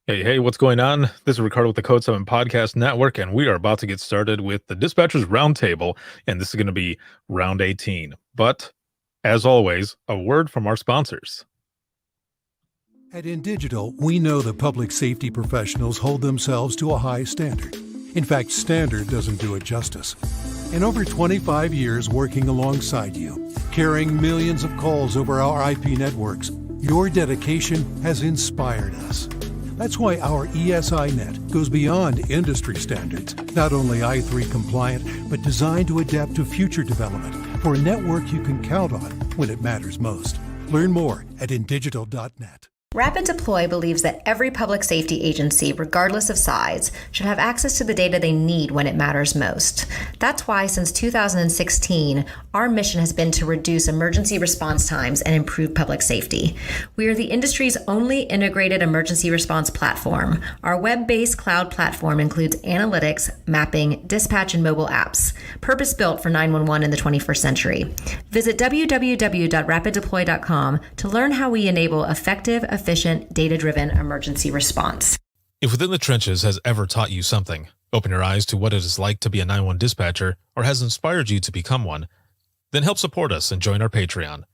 Hey, hey, what's going on? This is Ricardo with the Code 7 Podcast Network, and we are about to get started with the Dispatchers Roundtable, and this is going to be round 18. But, as always, a word from our sponsors. At InDigital, we know that public safety professionals hold themselves to a high standard. In fact, standard doesn't do it justice. In over 25 years working alongside you, carrying millions of calls over our IP networks, your dedication has inspired us. That's why our ESI net goes beyond industry standards, not only i3 compliant, but designed to adapt to future development for a network you can count on when it matters most. Learn more at indigital.net. Rapid Deploy believes that every public safety agency, regardless of size, should have access to the data they need when it matters most. That's why, since 2016, our mission has been to reduce emergency response times and improve public safety. We are the industry's only integrated emergency response platform. Our web-based cloud platform includes analytics, mapping, dispatch, and mobile apps, purpose-built for 911 in the 21st century. Visit www.rapiddeploy.com to learn how we enable effective, efficient, data-driven emergency response. If Within the Trenches has ever taught you something, open your eyes to what it is like to be a 911 dispatcher, or has inspired you to become one, then help support us and join our Patreon.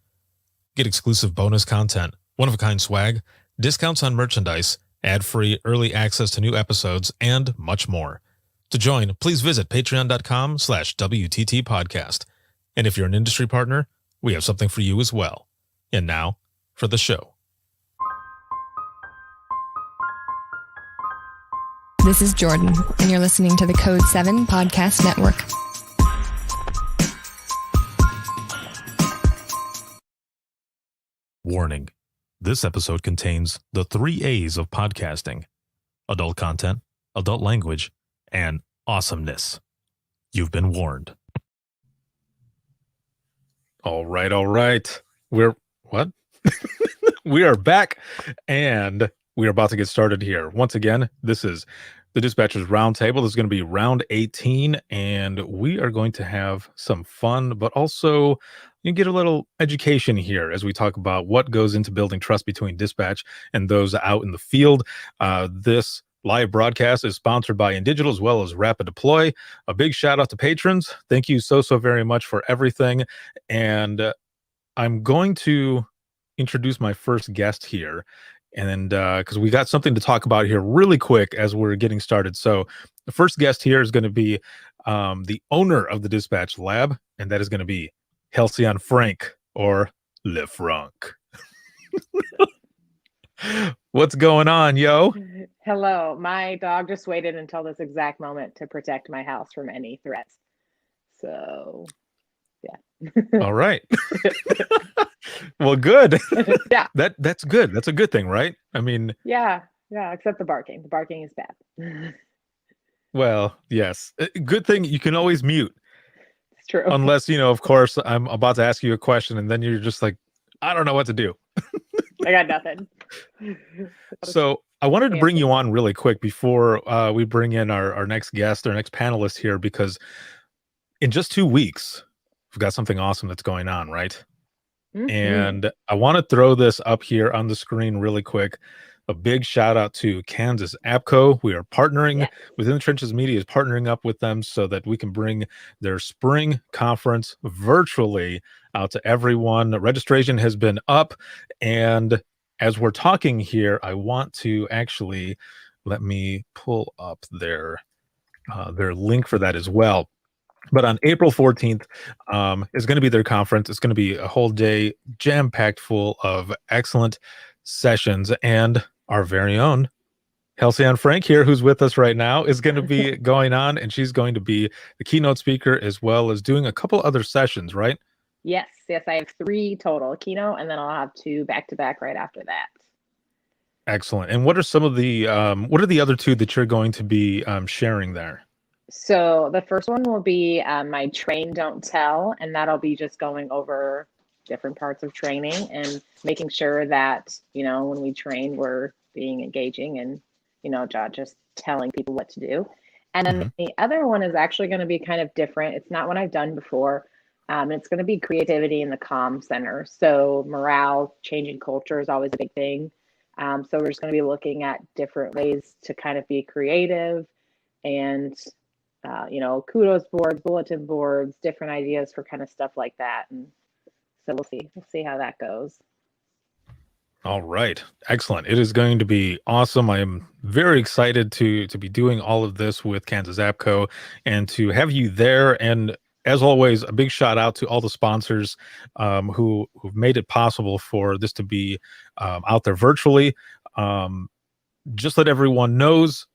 Get exclusive bonus content, one-of-a-kind swag, discounts on merchandise, ad-free early access to new episodes, and much more. To join, please visit patreon.com/WTT podcast. And if you're an industry partner, we have something for you as well. And now, for the show. This is Jordan, and you're listening to the Code 7 Podcast Network. Warning. This episode contains the 3 A's of podcasting: adult content, adult language, and awesomeness. You've been warned. All right. We are back, and we are about to get started here. Once again, this is the Dispatchers Roundtable. This is going to be round 18, and we are going to have some fun, but also you get a little education here as we talk about what goes into building trust between dispatch and those out in the field. This live broadcast is sponsored by InDigital as well as Rapid Deploy. A big shout out to patrons. Thank you so very much for everything. And I'm going to introduce my first guest here. And because we got something to talk about here really quick as we're getting started. So the first guest here is going to be the owner of the Dispatch Lab, and that is going to be Halcyon Frank, or Le Frank. What's going on, yo? Hello. My dog just waited until this exact moment to protect my house from any threats. So, yeah. All right. Well, good. Yeah. That's good. That's a good thing, right? I mean, yeah, except the barking. The barking is bad. Well, yes. Good thing you can always mute. It's true. Unless, of course, I'm about to ask you a question and then you're just like, I don't know what to do. I got nothing. So I wanted to bring you on really quick before we bring in our next guest, our next panelist here, because in just 2 weeks, we've got something awesome that's going on, right? Mm-hmm. And I want to throw this up here on the screen really quick. A big shout out to Kansas APCO. We are partnering Within the Trenches Media is partnering up with them so that we can bring their spring conference virtually out to everyone. Registration has been up, and as we're talking here, I want to actually let me pull up their link for that as well. But on April 14th is going to be their conference. It's going to be a whole day jam-packed full of excellent sessions, and our very own Halcyon Frank here, who's with us right now, is going to be going on, and she's going to be the keynote speaker as well as doing a couple other sessions, right? Yes. I have 3 total: keynote, and then I'll have 2 back-to-back right after that. Excellent. And what are some of the what are the other 2 that you're going to be sharing there? So the first one will be my Train Don't Tell, and that'll be just going over different parts of training and making sure that, when we train, we're being engaging and, not just telling people what to do. And then the other one is actually going to be kind of different. It's not one I've done before. It's going to be creativity in the comm center. So morale, changing culture is always a big thing. So we're just going to be looking at different ways to kind of be creative and, kudos boards, bulletin boards, different ideas for kind of stuff like that. And so we'll see how that goes. All right. Excellent. It is going to be awesome. I am very excited to be doing all of this with Kansas APCO and to have you there. And as always, a big shout out to all the sponsors who've made it possible for this to be out there virtually. Just let everyone knows,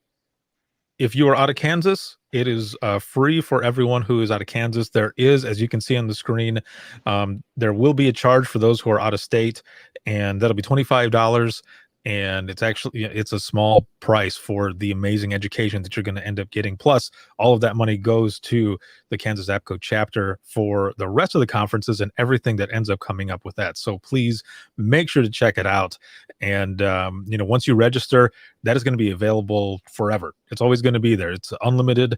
if you are out of Kansas, it is free for everyone who is out of Kansas. There is, as you can see on the screen, there will be a charge for those who are out of state, and that'll be $25. And it's a small price for the amazing education that you're going to end up getting. Plus, all of that money goes to the Kansas APCO chapter for the rest of the conferences and everything that ends up coming up with that. So please make sure to check it out. And, once you register, that is going to be available forever. It's always going to be there. It's unlimited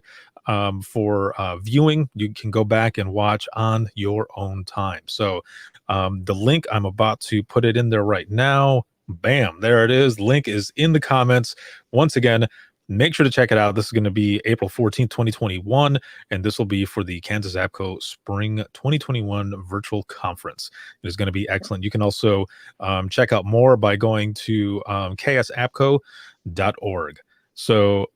for viewing. You can go back and watch on your own time. So the link, I'm about to put it in there right now. Bam, there it is. Link is in the comments. Once again, make sure to check it out. This is going to be April 14th, 2021, and this will be for the Kansas APCO Spring 2021 Virtual Conference. It is going to be excellent. You can also check out more by going to ksapco.org. So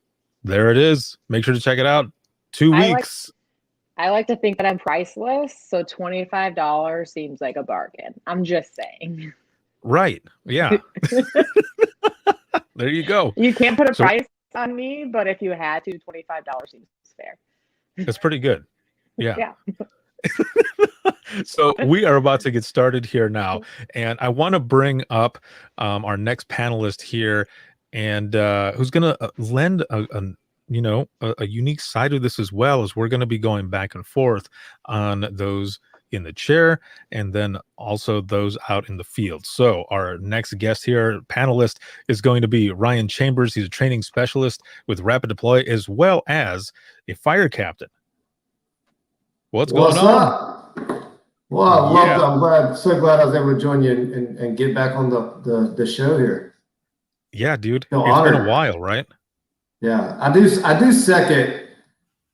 there it is. Make sure to check it out. 2 weeks. I like to think that I'm priceless, so $25 seems like a bargain. I'm just saying. Right. Yeah. There you go. You can't put a price on me, but if you had to, $25 seems fair. That's pretty good. Yeah. Yeah. So we are about to get started here now, and I want to bring up our next panelist here, and who's going to lend a unique side of this, as well as we're going to be going back and forth on those in the chair and then also those out in the field. So our next guest here, panelist, is going to be Ryan Chambers. He's a training specialist with Rapid Deploy, as well as a fire captain. What's going on? Well, yeah. I'm so glad I was able to join you and get back on the show here. Yeah, dude. It's been a while, right? Yeah, I do second,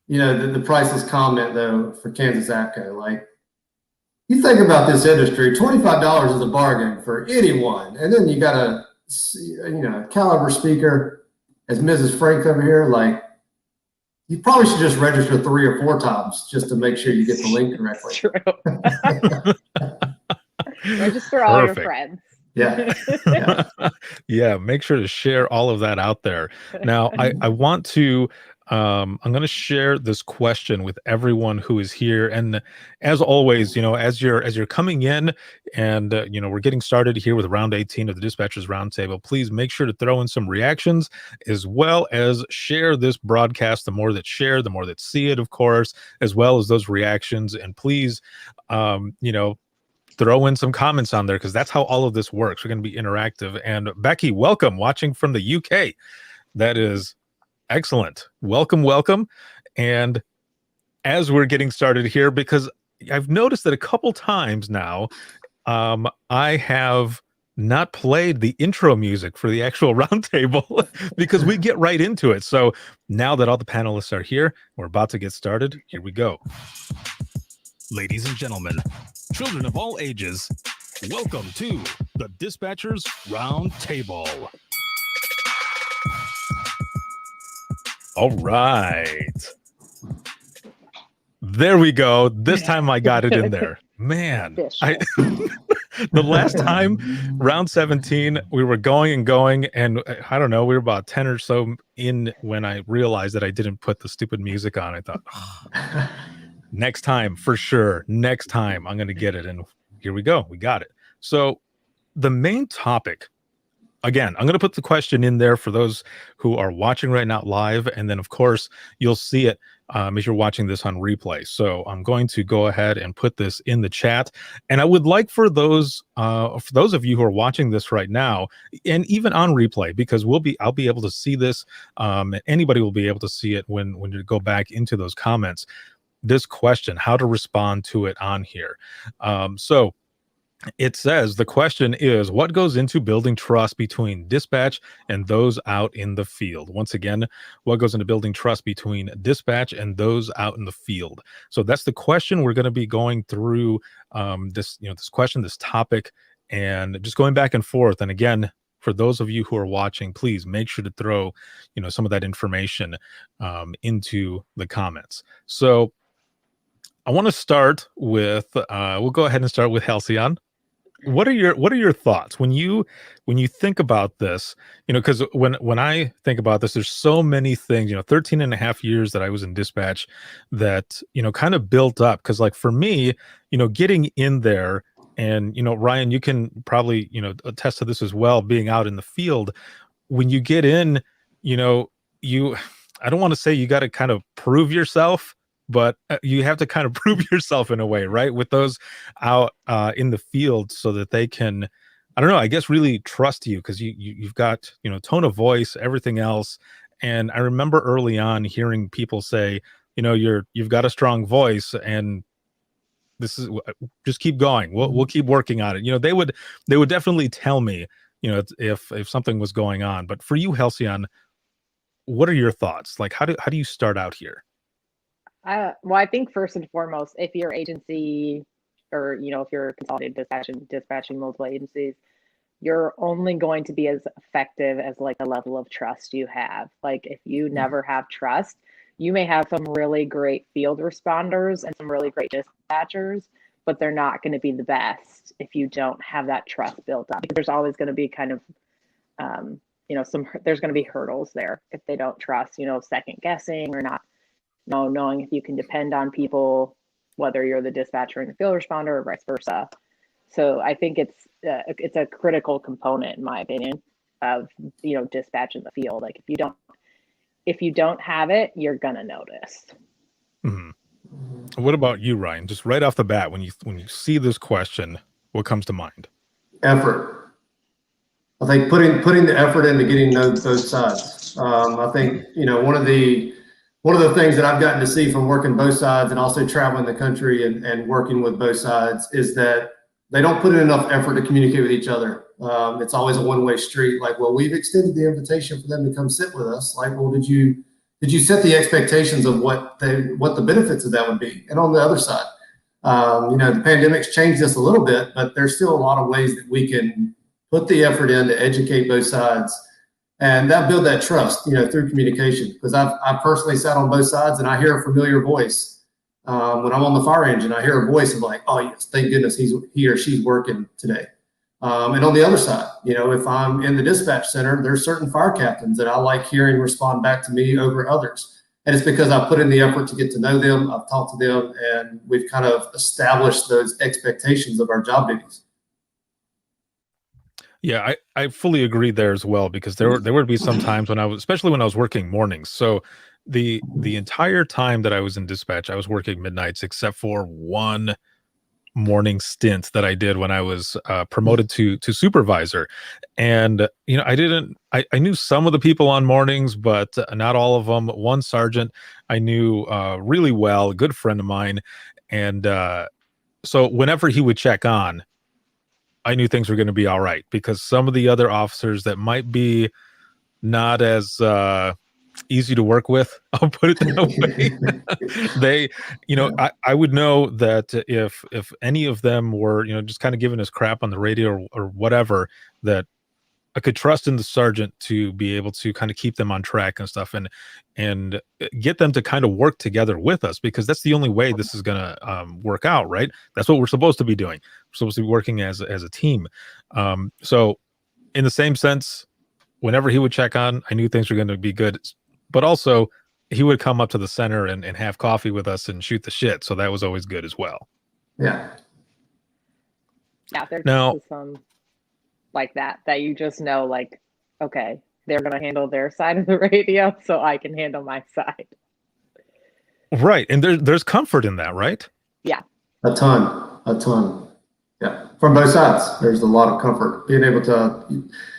the priceless comment though for Kansas APCO. Like, you think about this industry, $25 is a bargain for anyone. And then you got a caliber speaker as Mrs. Frank over here. Like, you probably should just register 3 or 4 times just to make sure you get the link correctly. True. Register all your friends. Yeah. Yeah. Make sure to share all of that out there. Now, I want to, I'm going to share this question with everyone who is here. And as always, as you're coming in and, we're getting started here with round 18 of the Dispatchers Roundtable, please make sure to throw in some reactions, as well as share this broadcast. The more that share, the more that see it, of course, as well as those reactions. And please, throw in some comments on there, because that's how all of this works. We're going to be interactive. And Becky, welcome, watching from the UK. That is excellent. Welcome. And as we're getting started here, because I've noticed that a couple times now, I have not played the intro music for the actual roundtable because we get right into it. So now that all the panelists are here, we're about to get started. Here we go. Ladies and gentlemen, children of all ages, welcome to the Dispatchers Roundtable. All right. There we go. This time I got it in there. Man, the last time, round 17, we were going, and I don't know, we were about 10 or so in when I realized that I didn't put the stupid music on. I thought, next time, for sure. Next time, I'm going to get it. And here we go. We got it. So the main topic, again, I'm going to put the question in there for those who are watching right now live. And then, of course, you'll see it if you're watching this on replay. So I'm going to go ahead and put this in the chat. And I would like for those of you who are watching this right now, and even on replay, because I'll be able to see this. Anybody will be able to see it when you go back into those comments. This question, how to respond to it on here. So It says the question is, what goes into building trust between dispatch and those out in the field? Once again, what goes into building trust between dispatch and those out in the field? So that's the question. We're going to be going through this question, this topic, and just going back and forth. And again, for those of you who are watching, please make sure to throw, some of that information into the comments. So I want to start with, we'll go ahead and start with Halcyon. What are your thoughts when you think about this? Because when I think about this, there's so many things, 13 and a half years that I was in dispatch that, kind of built up. Because like for me, getting in there and, Ryan, you can probably, attest to this as well, being out in the field, when you get in, you I don't want to say you got to kind of prove yourself, but you have to kind of prove yourself in a way, right? With those out in the field so that they can, I don't know, I guess really trust you because you've got, tone of voice, everything else. And I remember early on hearing people say, you've got a strong voice and this is just keep going. We'll keep working on it. They would definitely tell me, if something was going on. But for you, Halcyon, what are your thoughts? Like, how do you start out here? Well, I think first and foremost, if your agency or, if you're consolidated dispatching multiple agencies, you're only going to be as effective as like the level of trust you have. Like if you never have trust, you may have some really great field responders and some really great dispatchers, but they're not going to be the best if you don't have that trust built up. Because there's always going to be kind of, there's going to be hurdles there if they don't trust, second guessing or not. Knowing if you can depend on people, whether you're the dispatcher and the field responder or vice versa. So I think it's a critical component, in my opinion, of dispatch in the field. Like if you don't have it, you're gonna notice. Mm-hmm. What about you, Ryan? Just right off the bat, when you see this question, what comes to mind? Effort. I think putting the effort into getting to know both sides. I think one of the things that I've gotten to see from working both sides and also traveling the country and working with both sides is that they don't put in enough effort to communicate with each other. It's always a one-way street. Like, well, we've extended the invitation for them to come sit with us. Like, well, did you set the expectations of what the benefits of that would be? And on the other side, the pandemic's changed this a little bit, but there's still a lot of ways that we can put the effort in to educate both sides. And that build that trust, through communication. Because I've personally sat on both sides and I hear a familiar voice. When I'm on the fire engine, I hear a voice of like, oh yes, thank goodness he or she's working today. And on the other side, if I'm in the dispatch center, there's certain fire captains that I like hearing respond back to me over others. And it's because I put in the effort to get to know them, I've talked to them, and we've kind of established those expectations of our job duties. Yeah, I fully agree there as well, because there would be some times especially when I was working mornings. So the entire time that I was in dispatch, I was working midnights, except for one morning stint that I did when I was promoted to supervisor. And I knew some of the people on mornings, but not all of them. One sergeant I knew really well, a good friend of mine, and so whenever he would check on, I knew things were going to be all right, because some of the other officers that might be not as easy to work with, I'll put it that way. I would know that if any of them were, just kind of giving us crap on the radio or whatever, that I could trust in the sergeant to be able to kind of keep them on track and stuff, and get them to kind of work together with us, because that's the only way this is going to work out, right? That's what we're supposed to be doing. We're supposed to be working as a team. So in the same sense, whenever he would check on, I knew things were going to be good, but also he would come up to the center and have coffee with us and shoot the shit. So that was always good as well. Yeah. Yeah. There's some like that you just know, like, okay, they're going to handle their side of the radio, so I can handle my side. Right. And there's comfort in that, right? Yeah. A ton. Yeah. From both sides, there's a lot of comfort being able to,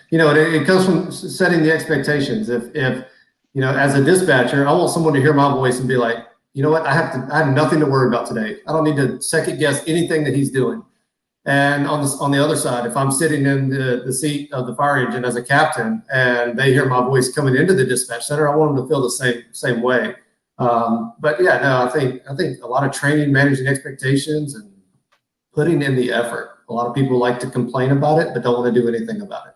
it comes from setting the expectations. If as a dispatcher, I want someone to hear my voice and be like, you know what, I have nothing to worry about today. I don't need to second guess anything that he's doing. And on the other side, if I'm sitting in the seat of the fire engine as a captain and they hear my voice coming into the dispatch center, I want them to feel the same way. But yeah, no, I think a lot of training, managing expectations, and putting in the effort. A lot of people like to complain about it, but don't want to do anything about it.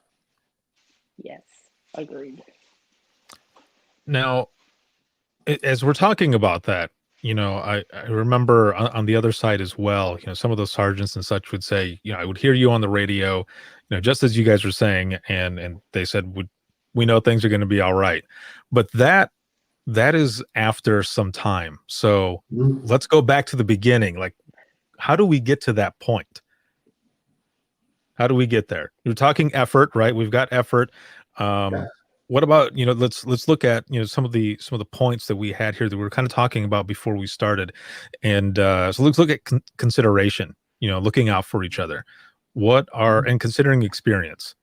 Yes, agreed. Now, as we're talking about that, I remember on the other side as well, some of those sergeants and such would say, I would hear you on the radio, just as you guys were saying, and they said, we know things are going to be all right. But that is after some time. So let's go back to the beginning. Like, how do we get to that point? How do we get there? You're talking effort, right? We've got effort. What about, let's look at, some of the points that we had here that we were kind of talking about before we started. And so let's look at consideration, looking out for each other. And considering experience.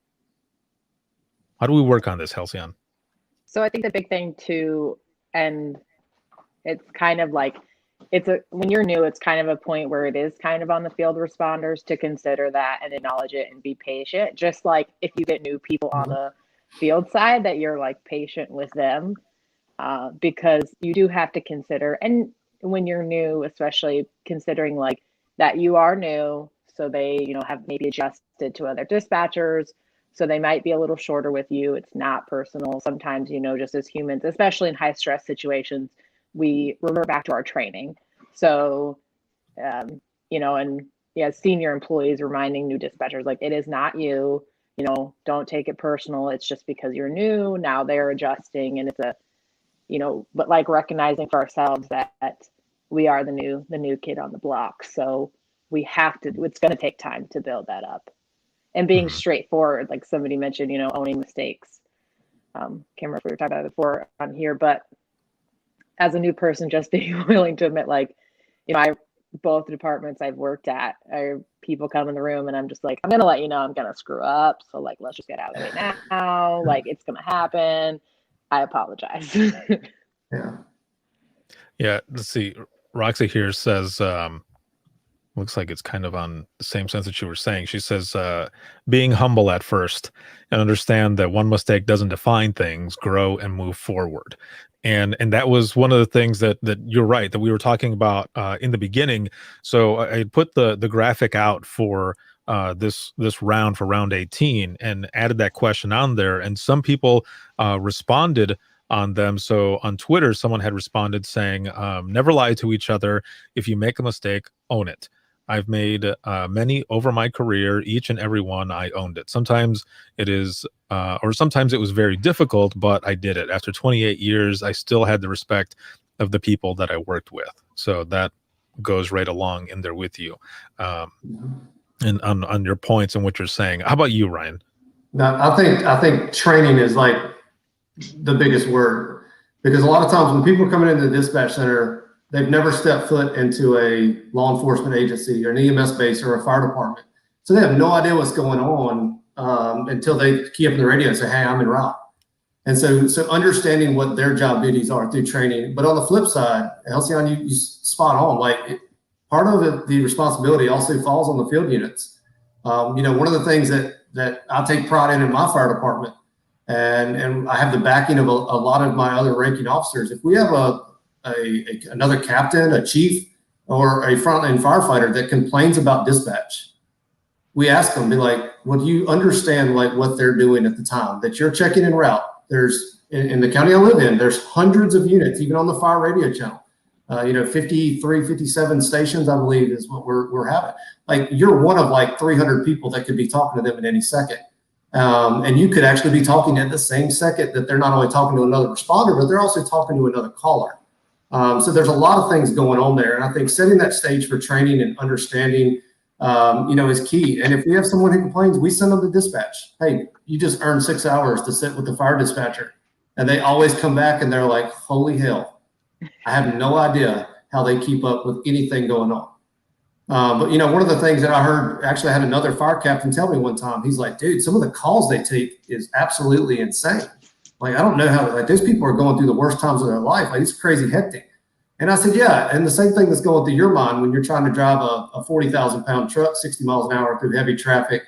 How do we work on this, Halcyon? So I think the big thing too, and it's kind of like, when you're new, it's kind of a point where it is kind of on the field responders to consider that and acknowledge it and be patient. Just like if you get new people on the field side, that you're like patient with them, because you do have to consider, and when you're new, especially considering like that you are new, so they, have maybe adjusted to other dispatchers. So they might be a little shorter with you. It's not personal. Sometimes, just as humans, especially in high stress situations, we revert back to our training. So, and senior employees reminding new dispatchers, like, it is not you, don't take it personal. It's just because you're new. Now they're adjusting, and it's but like recognizing for ourselves that we are the new kid on the block. So we have to, it's going to take time to build that up, and being straightforward, like somebody mentioned, owning mistakes. Can't remember if we were talking about it before on here, but as a new person, just being willing to admit, like, both departments I've worked at, people come in the room and I'm just like, I'm going to let you know I'm going to screw up. So like, let's just get out of the way now. Like, it's going to happen. I apologize. Yeah. Let's see. Roxy here says, looks like it's kind of on the same sense that you were saying. She says, being humble at first and understand that one mistake doesn't define things, grow and move forward. And that was one of the things that you're right, that we were talking about in the beginning. So I put the graphic out for this round, for round 18, and added that question on there. And some people responded on them. So on Twitter, someone had responded saying, never lie to each other. If you make a mistake, own it. I've made many over my career. Each and every one, I owned it. Sometimes it is, or sometimes it was very difficult, but I did it. After 28 years, I still had the respect of the people that I worked with. So that goes right along in there with you. And on your points and what you're saying. How about you, Ryan? Now, I think training is like the biggest word, because a lot of times when people are coming into the dispatch center, they've never stepped foot into a law enforcement agency or an EMS base or a fire department. So they have no idea what's going on until they key up in the radio and say, hey, I'm en route. And so understanding what their job duties are through training. But on the flip side, Halcyon, you spot on. Like, part of the responsibility also falls on the field units. One of the things that I take pride in my fire department, and I have the backing of a lot of my other ranking officers. If we have another captain, a chief, or a frontline firefighter that complains about dispatch, we ask them, be like, well, do you understand like what they're doing at the time that you're checking en route? There's in the county I live in, there's hundreds of units, even on the fire radio channel. 53, 57 stations, I believe, is what we're having. Like, you're one of like 300 people that could be talking to them at any second. And you could actually be talking at the same second that they're not only talking to another responder, but they're also talking to another caller. So there's a lot of things going on there. And I think setting that stage for training and understanding, is key. And if we have someone who complains, we send them to dispatch. Hey, you just earned 6 hours to sit with the fire dispatcher. And they always come back and they're like, holy hell, I have no idea how they keep up with anything going on. But one of the things that I heard, actually I had another fire captain tell me one time, he's like, dude, some of the calls they take is absolutely insane. Like, I don't know how, like, those people are going through the worst times of their life. Like, it's crazy hectic. And I said, yeah. And the same thing that's going through your mind when you're trying to drive a 40,000 pound truck, 60 miles an hour through heavy traffic.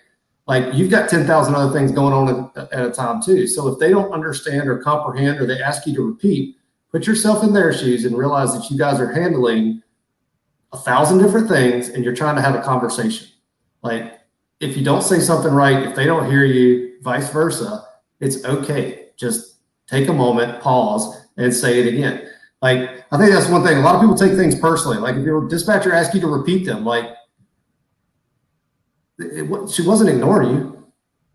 Like, you've got 10,000 other things going on at a time too. So if they don't understand or comprehend, or they ask you to repeat, put yourself in their shoes and realize that you guys are handling 1,000 different things and you're trying to have a conversation. Like, if you don't say something right, if they don't hear you, vice versa, it's okay. Just take a moment, pause, and say it again. Like, I think that's one thing. A lot of people take things personally. Like, if your dispatcher asks you to repeat them, like, she wasn't ignoring you.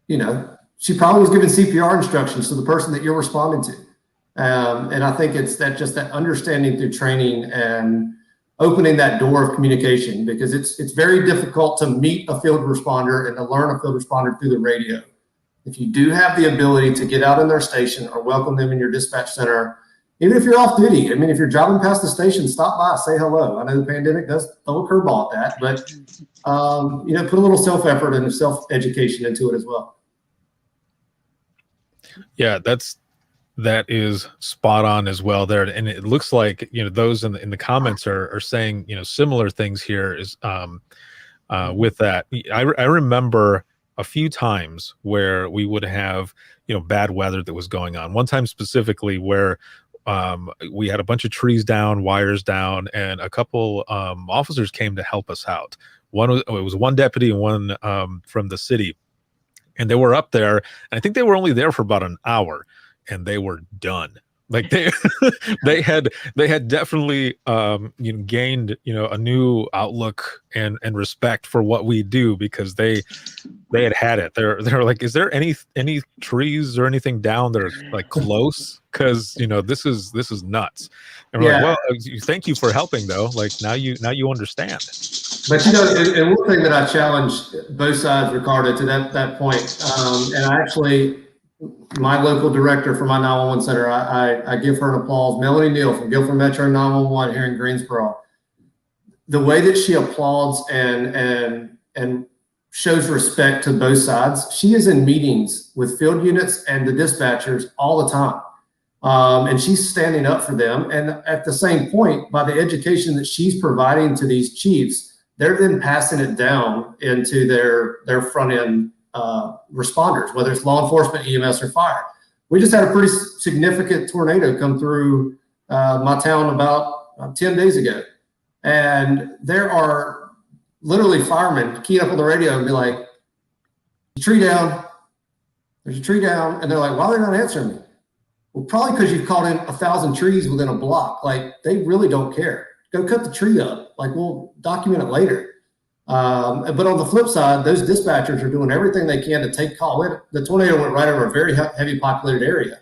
You know, she probably was giving CPR instructions to the person that you're responding to. And I think it's just that understanding through training and opening that door of communication, because it's very difficult to meet a field responder and to learn a field responder through the radio. If you do have the ability to get out in their station or welcome them in your dispatch center, even if you're off duty, I mean, if you're driving past the station, stop by, say hello. I know the pandemic does throw a curveball at that, but put a little self-effort and self-education into it as well. Yeah, that is spot on as well there. And it looks like, those in the comments are saying, similar things here is with that. I remember a few times where we would have, bad weather that was going on. One time specifically where we had a bunch of trees down, wires down, and a couple officers came to help us out. It was one deputy and one from the city, and they were up there, and I think they were only there for about an hour, and they were done. Like, they had definitely gained a new outlook and respect for what we do, because they had it. They're like, is there any trees or anything down there like close? Because this is nuts. And we're like, well, thank you for helping though. Like, now you understand. But and one thing that I challenge both sides, Ricardo, to that point, and I actually, my local director for my 911 center, I give her an applause. Melanie Neal from Guilford Metro 911 here in Greensboro. The way that she applauds and shows respect to both sides. She is in meetings with field units and the dispatchers all the time. And she's standing up for them. And at the same point, by the education that she's providing to these chiefs, they're then passing it down into their front end responders, whether it's law enforcement, EMS, or fire. We just had a pretty significant tornado come through my town about 10 days ago. And there are literally firemen keying up on the radio and be like, tree down, there's a tree down. And they're like, why are they not answering me? Well, probably because you've called in 1,000 trees within a block. Like, they really don't care. Go cut the tree up. Like, we'll document it later. But on the flip side, those dispatchers are doing everything they can to take call. The tornado went right over a very heavy populated area,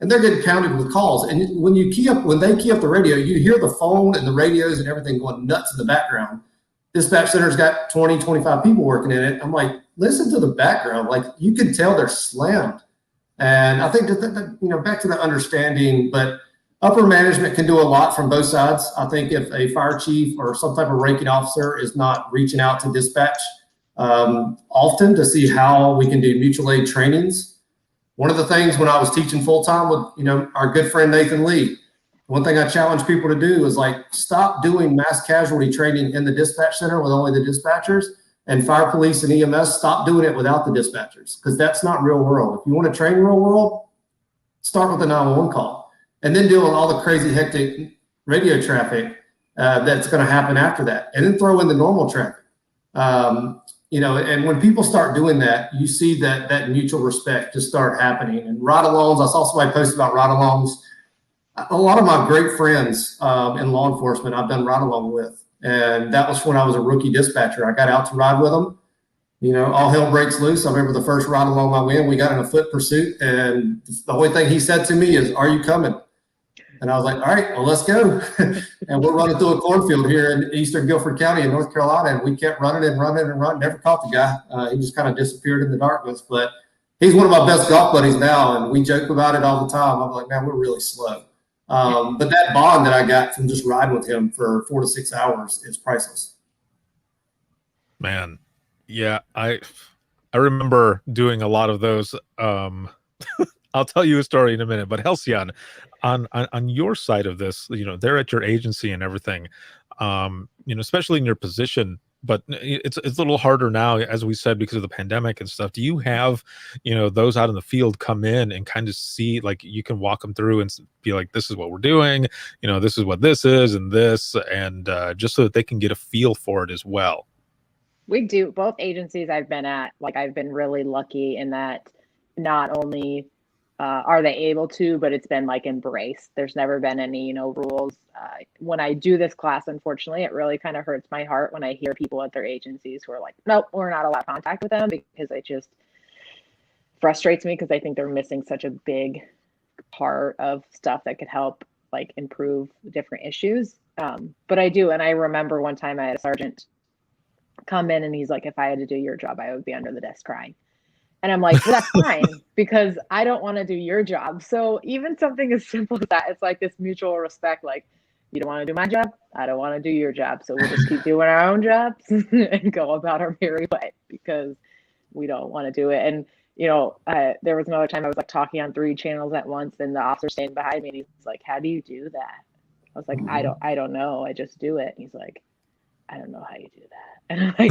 and they're getting pounded with calls. And when they key up the radio, you hear the phone and the radios and everything going nuts in the background. Dispatch center's got 20, 25 people working in it. I'm like, listen to the background. Like, you can tell they're slammed. And I think that back to the understanding, but upper management can do a lot from both sides. I think if a fire chief or some type of ranking officer is not reaching out to dispatch often to see how we can do mutual aid trainings. One of the things when I was teaching full time with, our good friend Nathan Lee, one thing I challenge people to do is like, stop doing mass casualty training in the dispatch center with only the dispatchers, and fire police and EMS, stop doing it without the dispatchers, because that's not real world. If you want to train real world, start with the 911 call and then deal with all the crazy hectic radio traffic that's going to happen after that, and then throw in the normal traffic. And when people start doing that, you see that mutual respect just start happening. And ride-alongs, I saw somebody post about ride-alongs. A lot of my great friends in law enforcement I've done ride-along with. And that was when I was a rookie dispatcher. I got out to ride with them. All hell breaks loose. I remember the first ride-along I went, we got in a foot pursuit. And the only thing he said to me is, "Are you coming?" And I was like, all right, well, let's go. And we're running through a cornfield here in eastern Guilford County in North Carolina. And we kept running, never caught the guy. He just kind of disappeared in the darkness. But he's one of my best golf buddies now. And we joke about it all the time. I'm like, man, we're really slow. But that bond that I got from just riding with him for 4 to 6 hours is priceless. Man, yeah, I remember doing a lot of those. I'll tell you a story in a minute. But Halcyon, on your side of this, they're at your agency and everything, especially in your position. But it's a little harder now, as we said, because of the pandemic and stuff. Do you have, those out in the field come in and kind of see, like, you can walk them through and be like, this is what we're doing, this is what this is, and this, and just so that they can get a feel for it as well? We do. Both agencies I've been at, like, I've been really lucky in that not only are they able to, but it's been like embraced. There's never been any, rules. When I do this class, unfortunately, it really kind of hurts my heart when I hear people at their agencies who are like, nope, we're not allowed contact with them, because it just frustrates me, because I think they're missing such a big part of stuff that could help, like, improve different issues. But I do. And I remember one time I had a sergeant come in and he's like, if I had to do your job, I would be under the desk crying. And I'm like, well, that's fine, because I don't want to do your job. So even something as simple as that, it's like this mutual respect. Like, you don't want to do my job, I don't want to do your job. So we'll just keep doing our own jobs and go about our merry way, because we don't want to do it. And, there was another time I was like talking on 3 channels at once, and the officer standing behind me, and he's like, how do you do that? I was like, I don't know. I just do it. And he's like, I don't know how you do that. And I'm like,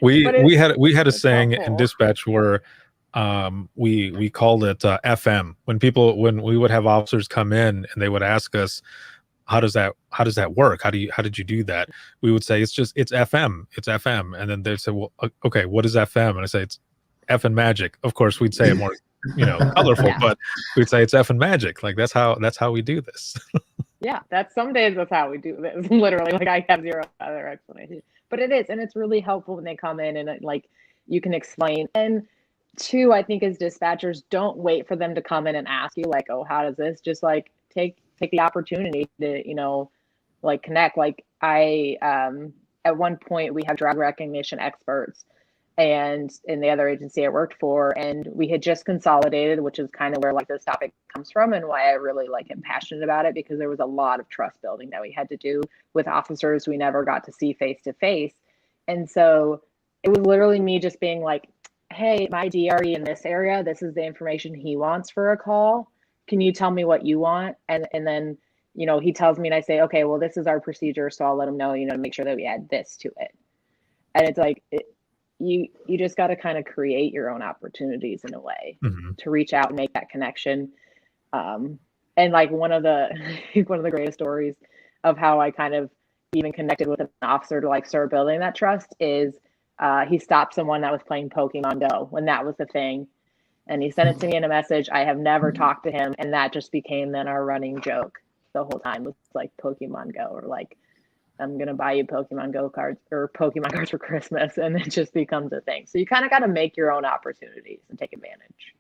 we had a saying helpful in dispatch where we called it FM. When we would have officers come in and they would ask us, how does that work? How did you do that? We would say, it's FM, and then they'd say, well, okay, what is FM? And I say, it's effing magic. Of course, we'd say it more colorful, Yeah. but we'd say it's effing magic. Like, that's how we do this. Yeah, some days that's how we do this. Literally, like, I have zero other explanation. But it is, and it's really helpful when they come in and, like, you can explain. And 2, I think, as dispatchers, don't wait for them to come in and ask you, like, oh, how does this? Just, like, take the opportunity to, like, connect. Like, I at one point we have drug recognition experts, and in the other agency I worked for, and we had just consolidated, which is kind of where, like, this topic comes from and why I really, like, am passionate about it, because there was a lot of trust building that we had to do with officers we never got to see face to face. And so it was literally me just being like, hey, my DRE in this area, this is the information he wants for a call. Can you tell me what you want? And then, he tells me, and I say, okay, well, this is our procedure. So I'll let him know, to make sure that we add this to it. And it's like, you just got to kind of create your own opportunities in a way to reach out and make that connection. And, like, one of the greatest stories of how I kind of even connected with an officer to, like, start building that trust is he stopped someone that was playing Pokemon Go when that was the thing. And he sent it to me in a message. I have never talked to him. And that just became then our running joke the whole time, was like Pokemon Go, or like, I'm going to buy you Pokemon Go cards or Pokemon cards for Christmas. And it just becomes a thing. So you kind of got to make your own opportunities and take advantage.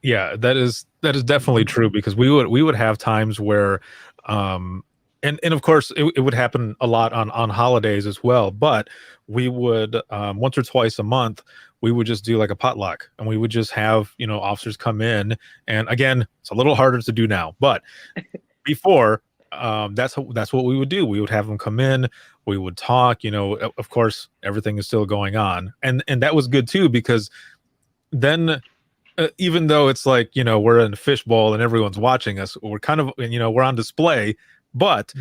Yeah, that is definitely true, because we would have times where, and of course it would happen a lot on holidays as well, but we would once or twice a month, we would just do like a potluck, and we would just have, officers come in. And again, it's a little harder to do now, but before, that's what we would do. We would have them come in, we would talk, of course everything is still going on, and that was good too, because then even though it's like, we're in a fishbowl and everyone's watching us, we're kind of, we're on display, but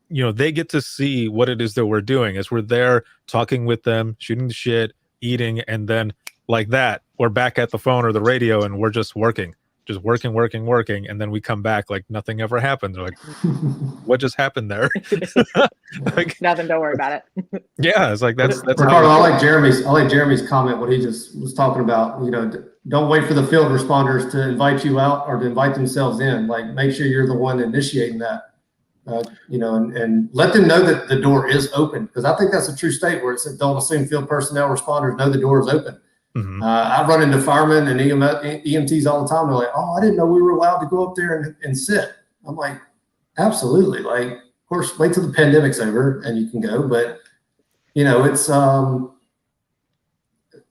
they get to see what it is that we're doing as we're there talking with them, shooting the shit, eating, and then like that, we're back at the phone or the radio, and we're just working, and then we come back like nothing ever happened. They're like, what just happened there? Like, nothing, don't worry about it. Yeah, it's like that's Ricardo, I like Jeremy's comment, what he just was talking about. Don't wait for the field responders to invite you out or to invite themselves in. Like, make sure you're the one initiating that. And let them know that the door is open, because I think that's a true state where it said, don't assume field personnel responders know the door is open. I run into firemen and EMTs all the time. They're like, oh, I didn't know we were allowed to go up there and sit. I'm like, absolutely. Like, of course, wait till the pandemic's over and you can go. But, it's,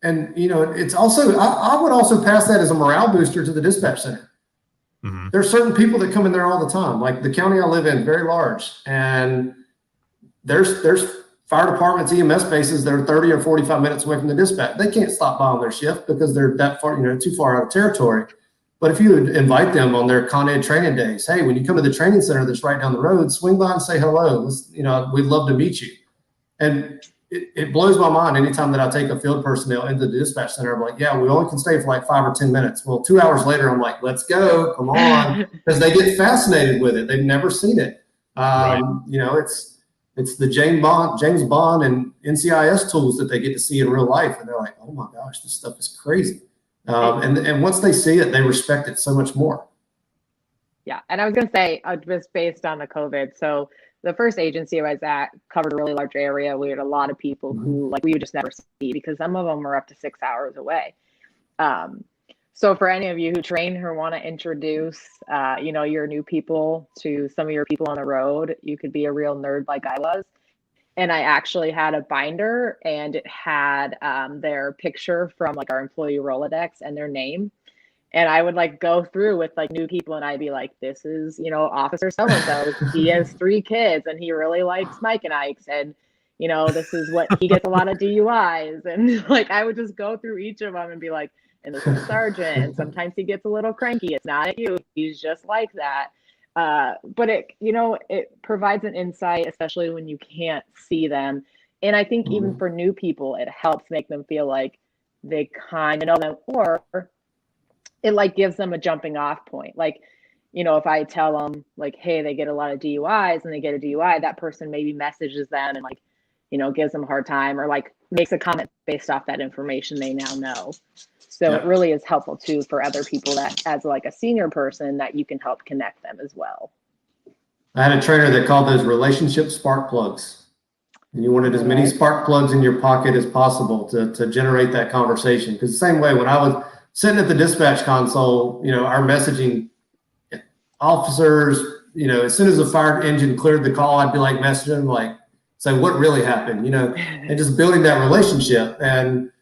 it's also, I would also pass that as a morale booster to the dispatch center. There's certain people that come in there all the time. Like, the county I live in, very large, and there's fire departments, EMS bases, they're 30 or 45 minutes away from the dispatch. They can't stop by on their shift because they're that far, too far out of territory. But if you invite them on their Con Ed training days, hey, when you come to the training center that's right down the road, swing by and say hello. We'd love to meet you. And it blows my mind anytime that I take a field personnel into the dispatch center. I'm like, yeah, we only can stay for like 5 or 10 minutes. Well, 2 hours later, I'm like, let's go, come on, because they get fascinated with it. They've never seen it. Right. It's the James Bond and NCIS tools that they get to see in real life, and they're like, oh my gosh, this stuff is crazy. And once they see it, they respect it so much more. Yeah, and I was going to say, just based on the COVID, so the first agency I was at covered a really large area. We had a lot of people who we would just never see because some of them were up to 6 hours away. So for any of you who train or want to introduce, your new people to some of your people on the road, you could be a real nerd like I was. And I actually had a binder and it had their picture from our employee Rolodex and their name. And I would go through with new people and I'd be like, this is, Officer so-and-so. He has 3 kids and he really likes Mike and Ike's. And, this is what he gets a lot of DUIs. And I would just go through each of them and be like, and this is Sergeant. And sometimes he gets a little cranky. It's not at you. He's just like that. But it provides an insight, especially when you can't see them. And I think even for new people, it helps make them feel like they kind of know them, or it gives them a jumping off point. If I tell them hey, they get a lot of DUIs and they get a DUI, that person maybe messages them and gives them a hard time or makes a comment based off that information they now know. So it really is helpful too for other people that as a senior person that you can help connect them as well. I had a trainer that called those relationship spark plugs. And you wanted as many spark plugs in your pocket as possible to generate that conversation. Because the same way when I was sitting at the dispatch console, our messaging officers, as soon as the fire engine cleared the call, I'd be messaging them say what really happened, and just building that relationship. And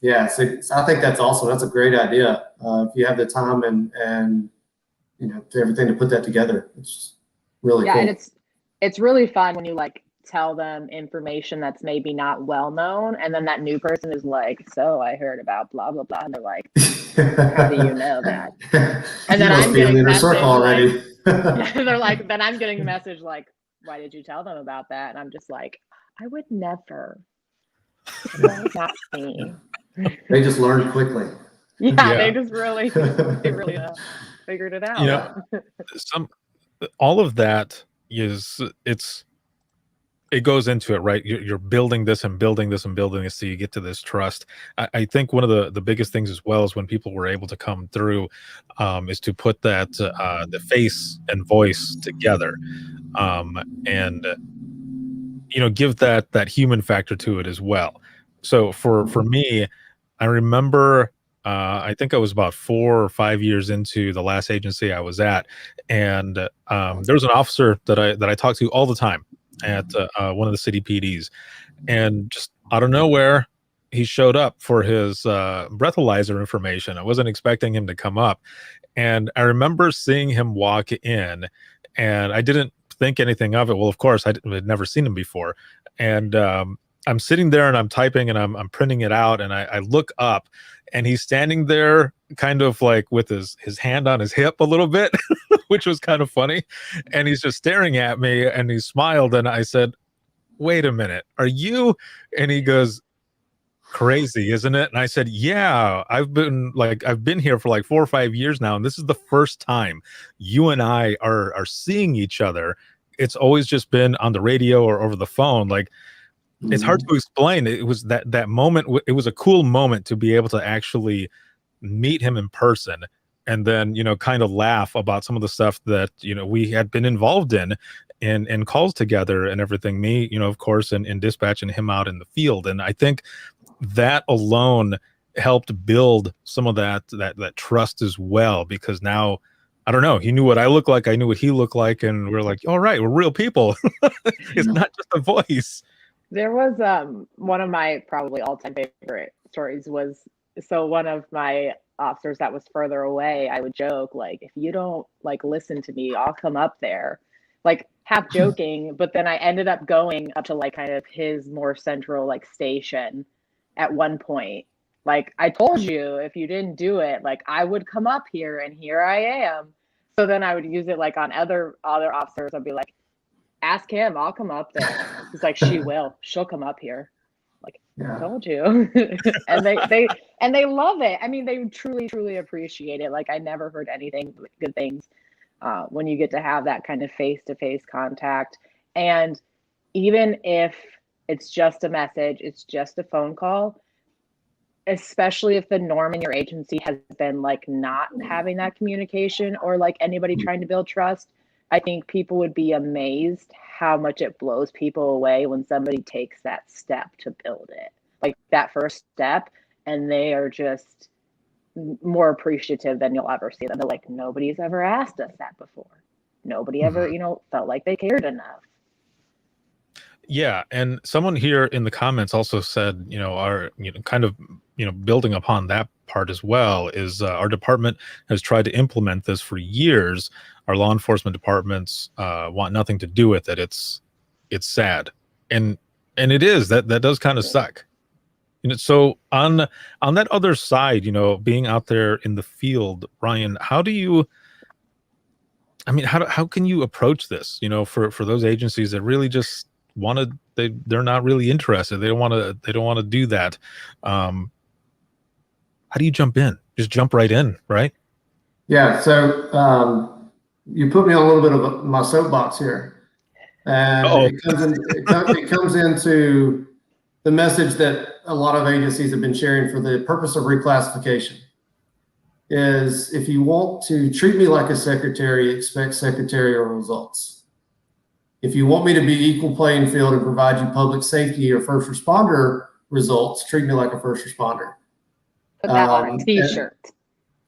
yeah, so I think that's awesome. That's a great idea. If you have the time and everything to put that together, it's really cool. And it's really fun when you tell them information that's maybe not well known, and then that new person is so I heard about blah blah blah, and they're like, how do you know that? And then I'm getting a message already. they're like, then I'm getting a message why did you tell them about that? And I'm just I would never. Not me. They just learned quickly. Yeah, they just really figured it out. All of that it goes into it, right? You're building this and building this and building this so you get to this trust. I think one of the biggest things as well is when people were able to come through is to put that the face and voice together and give that human factor to it as well. So for me, I remember I think I was about 4 or 5 years into the last agency I was at, and there was an officer that I talked to all the time at one of the city PDs, and just out of nowhere, he showed up for his breathalyzer information. I wasn't expecting him to come up, and I remember seeing him walk in, and I didn't think anything of it. Well, of course, I had never seen him before, and I'm sitting there and I'm typing and I'm printing it out, and I look up, and he's standing there kind of with his hand on his hip a little bit, which was kind of funny. And he's just staring at me and he smiled. And I said, wait a minute, are you? And he goes, crazy, isn't it? And I said, yeah, I've been here for 4 or 5 years now. And this is the first time you and I are seeing each other. It's always just been on the radio or over the phone. It's hard to explain. It was that moment. It was a cool moment to be able to actually meet him in person, and then kind of laugh about some of the stuff that we had been involved in calls together and everything. Me, of course, in dispatch, and him out in the field. And I think that alone helped build some of that trust as well, because now, I don't know, he knew what I looked like, I knew what he looked like, and we're like, all right, we're real people. It's not just a voice. There was one of my probably all-time favorite stories was, so one of my officers that was further away, I would joke if you don't listen to me, I'll come up there. half joking, but then I ended up going up to like kind of his more central like station at one point. Like, I told you if you didn't do it, like I would come up here and here I am. So then I would use it like on other officers. I'd be like, ask him, I'll come up there. He's like, she'll come up here. Like, Yeah. I told you. And they love it. I mean, they truly appreciate it. Like, I never heard anything good things when you get to have that kind of face-to-face contact. And even if it's just a message, it's just a phone call, especially if the norm in your agency has been like not having that communication or like anybody trying to build trust, I think people would be amazed how much it blows people away when somebody takes that step to build it, like that first step, and they are just more appreciative than you'll ever see them. They're like, nobody's ever asked us that before. Nobody ever, felt like they cared enough. Yeah, and someone here in the comments also said, kind of, building upon that part as well, is our department has tried to implement this for years. Our law enforcement departments want nothing to do with it. It's sad, and it is that does kind of suck. So on that other side, being out there in the field, Ryan, how can you approach this? For those agencies that really just they're not really interested. They don't want to do that. How do you jump in? Just jump right in, right? Yeah. So you put me on a little bit of my soapbox here, and it comes into the message that a lot of agencies have been sharing for the purpose of reclassification. Is if you want to treat me like a secretary, expect secretarial results. If you want me to be equal playing field and provide you public safety or first responder results, treat me like a first responder. Put that on a t-shirt.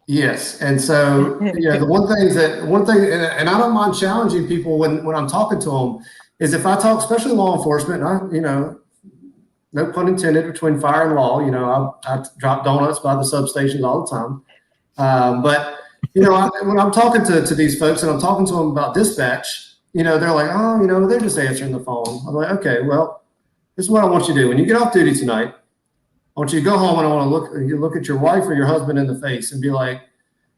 Yes. And so, the one thing, and I don't mind challenging people when I'm talking to them, is if I talk, especially law enforcement, no pun intended between fire and law, I drop donuts by the substations all the time. But when I'm talking to these folks and I'm talking to them about dispatch, they're like, oh, they're just answering the phone. I'm like, okay, well, this is what I want you to do. When you get off duty tonight, I want you to go home and I want to look at your wife or your husband in the face and be like,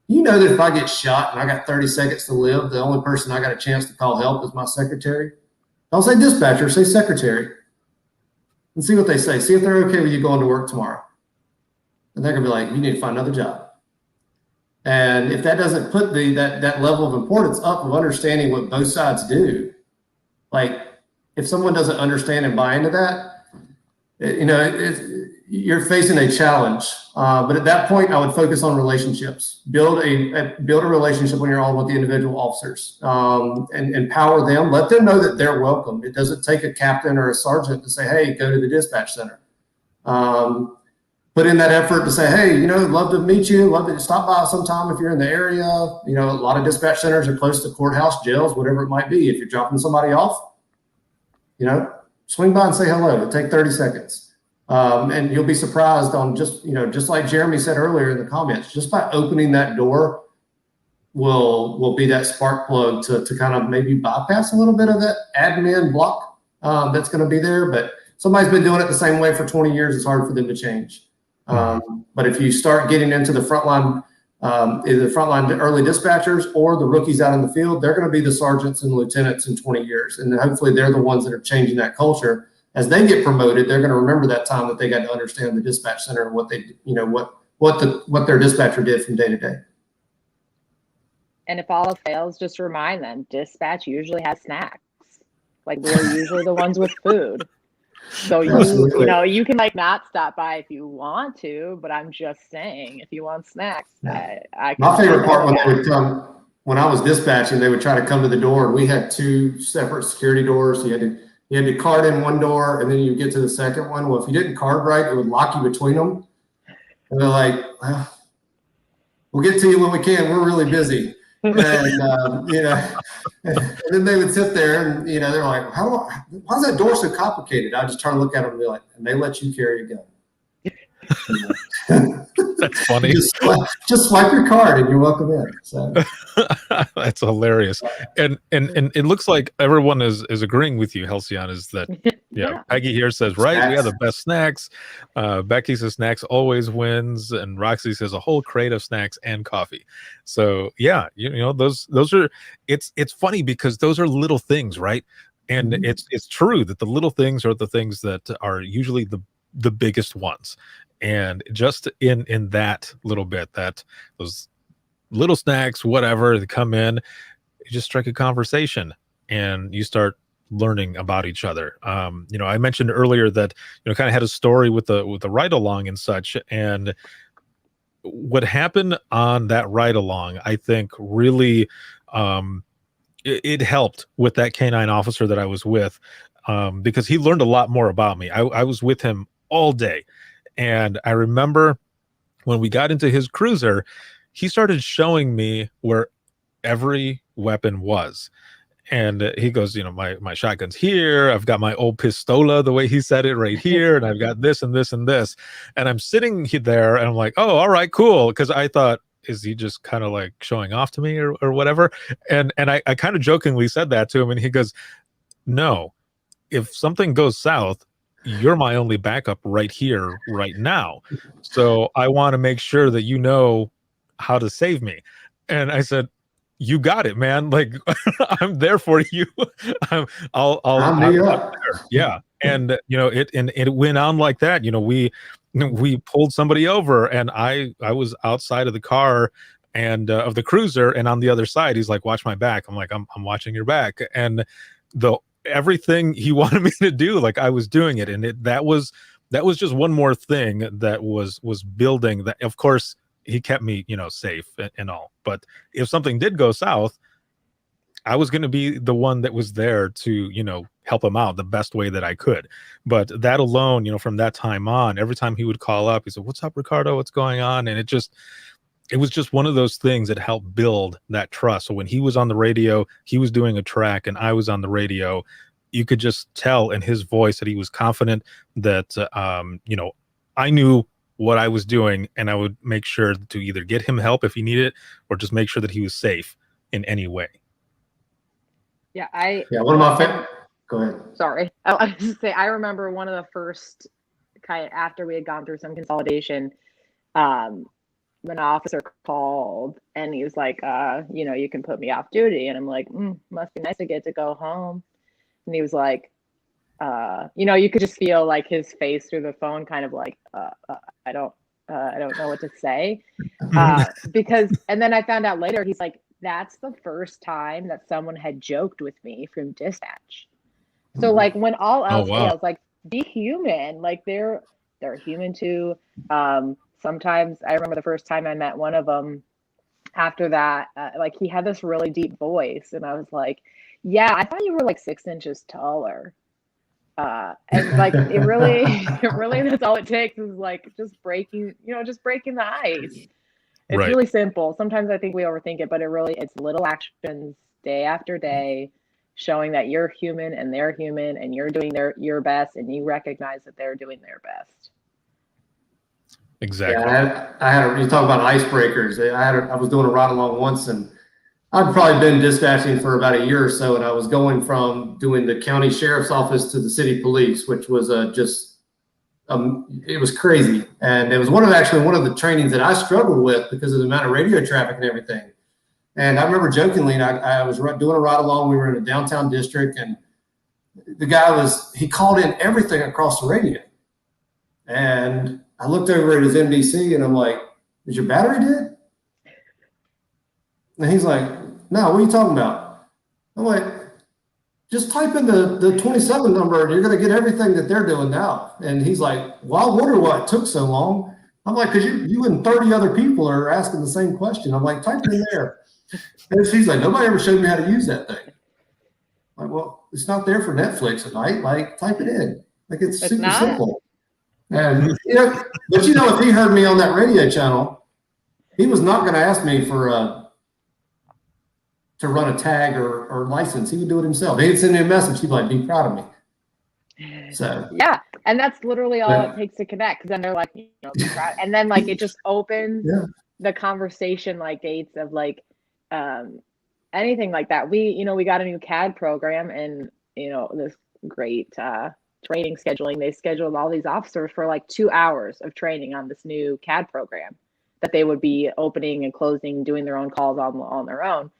that if I get shot and I got 30 seconds to live, the only person I got a chance to call help is my secretary. Don't say dispatcher, say secretary. And see what they say. See if they're okay with you going to work tomorrow. And they're going to be like, you need to find another job. And if that doesn't put that level of importance up of understanding what both sides do, like if someone doesn't understand and buy into that, you're facing a challenge. But at that point, I would focus on relationships. Build a relationship when you're on with the individual officers, and empower them. Let them know that they're welcome. It doesn't take a captain or a sergeant to say, "Hey, go to the dispatch center." Put in that effort to say, "Hey, love to meet you. Love to stop by sometime if you're in the area." A lot of dispatch centers are close to courthouse, jails, whatever it might be. If you're dropping somebody off, swing by and say hello. It'll take 30 seconds. And you'll be surprised on just like Jeremy said earlier in the comments, just by opening that door will be that spark plug to kind of maybe bypass a little bit of that admin block that's going to be there. But somebody's been doing it the same way for 20 years. It's hard for them to change. But if you start getting into the frontline, either the frontline early dispatchers or the rookies out in the field, they're going to be the sergeants and lieutenants in 20 years. And then hopefully they're the ones that are changing that culture. As they get promoted, they're going to remember that time that they got to understand the dispatch center and what they, what their dispatcher did from day to day. And if all else fails, just remind them, dispatch usually has snacks. Like, we're usually the ones with food. So you can like not stop by if you want to, but I'm just saying, if you want snacks, I can. My favorite part when they would come, when I was dispatching, they would try to come to the door, and we had two separate security doors. So you had to card in one door, and then you get to the second one. Well, if you didn't card right, it would lock you between them. And they're like, well, we'll get to you when we can. We're really busy. And and then they would sit there and they're like, why is that door so complicated? I just turn to look at them and be like, and they let you carry a gun. That's funny. Just swipe your card and you're welcome in. So that's hilarious. And it looks like everyone is agreeing with you, Halcyon, is that Yeah. Peggy here says, right, we Snacks. have the best snacks. Becky says snacks always wins, and Roxy says a whole crate of snacks and coffee. So yeah, you know, those are, it's funny because those are little things, right? And it's true that the little things are the things that are usually the biggest ones. And just in that little bit, that those little snacks, whatever, they come in, you just strike a conversation and you start learning about each other. You know, I mentioned earlier that, you know, kind of had a story with the ride along and such. And what happened on that ride along, I think really it helped with that canine officer that I was with, because he learned a lot more about me. I was with him all day. And I remember when we got into his cruiser, he started showing me where every weapon was. And he goes, you know, my shotgun's here. I've got my old pistola, the way he said it, right here. And I've got this and this and this. And I'm sitting there and I'm like, oh, all right, cool. Because I thought, is he just kind of like showing off to me or whatever? And I kind of jokingly said that to him. And he goes, no, if something goes south, you're my only backup right here, right now. So I want to make sure that you know how to save me. And I said, you got it, man. Like, I'm there for you. I'm there. Yeah. And, you know, it went on like that. You know, we pulled somebody over and I was outside of the car and of the cruiser, and on the other side, he's like, watch my back. I'm like, I'm watching your back. And everything he wanted me to do, like I was doing it. And that was just one more thing that was building that. Of course, he kept me, you know, safe and all. But if something did go south, I was going to be the one that was there to, you know, help him out the best way that I could. But that alone, you know, from that time on, every time he would call up, he said, what's up, Ricardo? What's going on? And it was just one of those things that helped build that trust. So when he was on the radio, he was doing a track and I was on the radio, you could just tell in his voice that he was confident that, you know, I knew what I was doing, and I would make sure to either get him help if he needed it or just make sure that he was safe in any way. Yeah, one of my favorite. Go ahead. Sorry. I was just to say, I remember one of the first kind of after we had gone through some consolidation, when an officer called and he was like, you know, you can put me off duty. And I'm like, must be nice to get to go home. And he was like, you know, you could just feel like his face through the phone, kind of like, I don't know what to say. Because, and then I found out later, he's like, that's the first time that someone had joked with me from dispatch. So like when all else fails, like be human, like they're human too. Sometimes I remember the first time I met one of them after that, like he had this really deep voice and I was like, yeah, I thought you were like 6 inches taller. And like it really that's all it takes is like just breaking the ice. It's right. Really simple. Sometimes I think we overthink it, but it's little actions day after day showing that you're human and they're human and you're doing your best and you recognize that they're doing their best. Exactly. Yeah, you talk about icebreakers. I was doing a ride along once, and I'd probably been dispatching for about a year or so, and I was going from doing the county sheriff's office to the city police, which was it was crazy. And it was one of the trainings that I struggled with because of the amount of radio traffic and everything. And I remember jokingly, I was doing a ride along. We were in a downtown district, and the guy he called in everything across the radio. And I looked over at his NBC and I'm like, is your battery dead? And he's like, no, what are you talking about? I'm like, just type in the 27 number and you're going to get everything that they're doing now. And he's like, well, I wonder why it took so long. I'm like, because you and 30 other people are asking the same question. I'm like, type it in there. And she's like, nobody ever showed me how to use that thing. I'm like, well, it's not there for Netflix at night. Like, type it in. Like, it's super simple. And but if he heard me on that radio channel, he was not going to ask me to run a tag or license. He would do it himself. He'd send me a message. He'd be like, be proud of me. So Yeah, and that's literally all it takes to connect. Because then they're like, and then like it just opens the conversation, like dates of like anything like that. We got a new CAD program, and this great training scheduling. They scheduled all these officers for like 2 hours of training on this new CAD program that they would be opening and closing, doing their own calls on their own.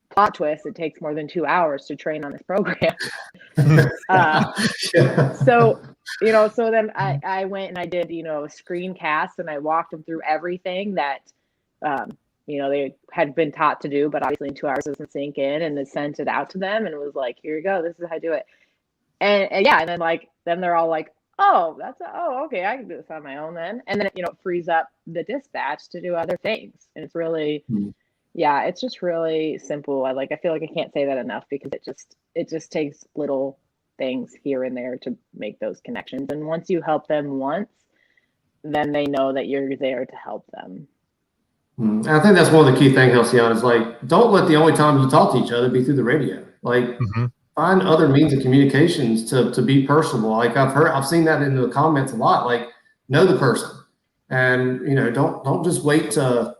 Plot twist: it takes more than 2 hours to train on this program. So then I went and I did a screencast, and I walked them through everything that they had been taught to do, but obviously in 2 hours doesn't sink in, and then sent it out to them, and it was like, here you go, this is how I do it. And yeah, and then then they're all like, oh, okay, I can do this on my own then. And then it frees up the dispatch to do other things. And it's really yeah, it's just really simple. I feel like I can't say that enough, because it just takes little things here and there to make those connections. And once you help them once, then they know that you're there to help them. I think that's one of the key things, Halcyon, is like, don't let the only time you talk to each other be through the radio. Like, find other means of communications to be personable. Like I've seen that in the comments a lot. Like, know the person, and don't just wait for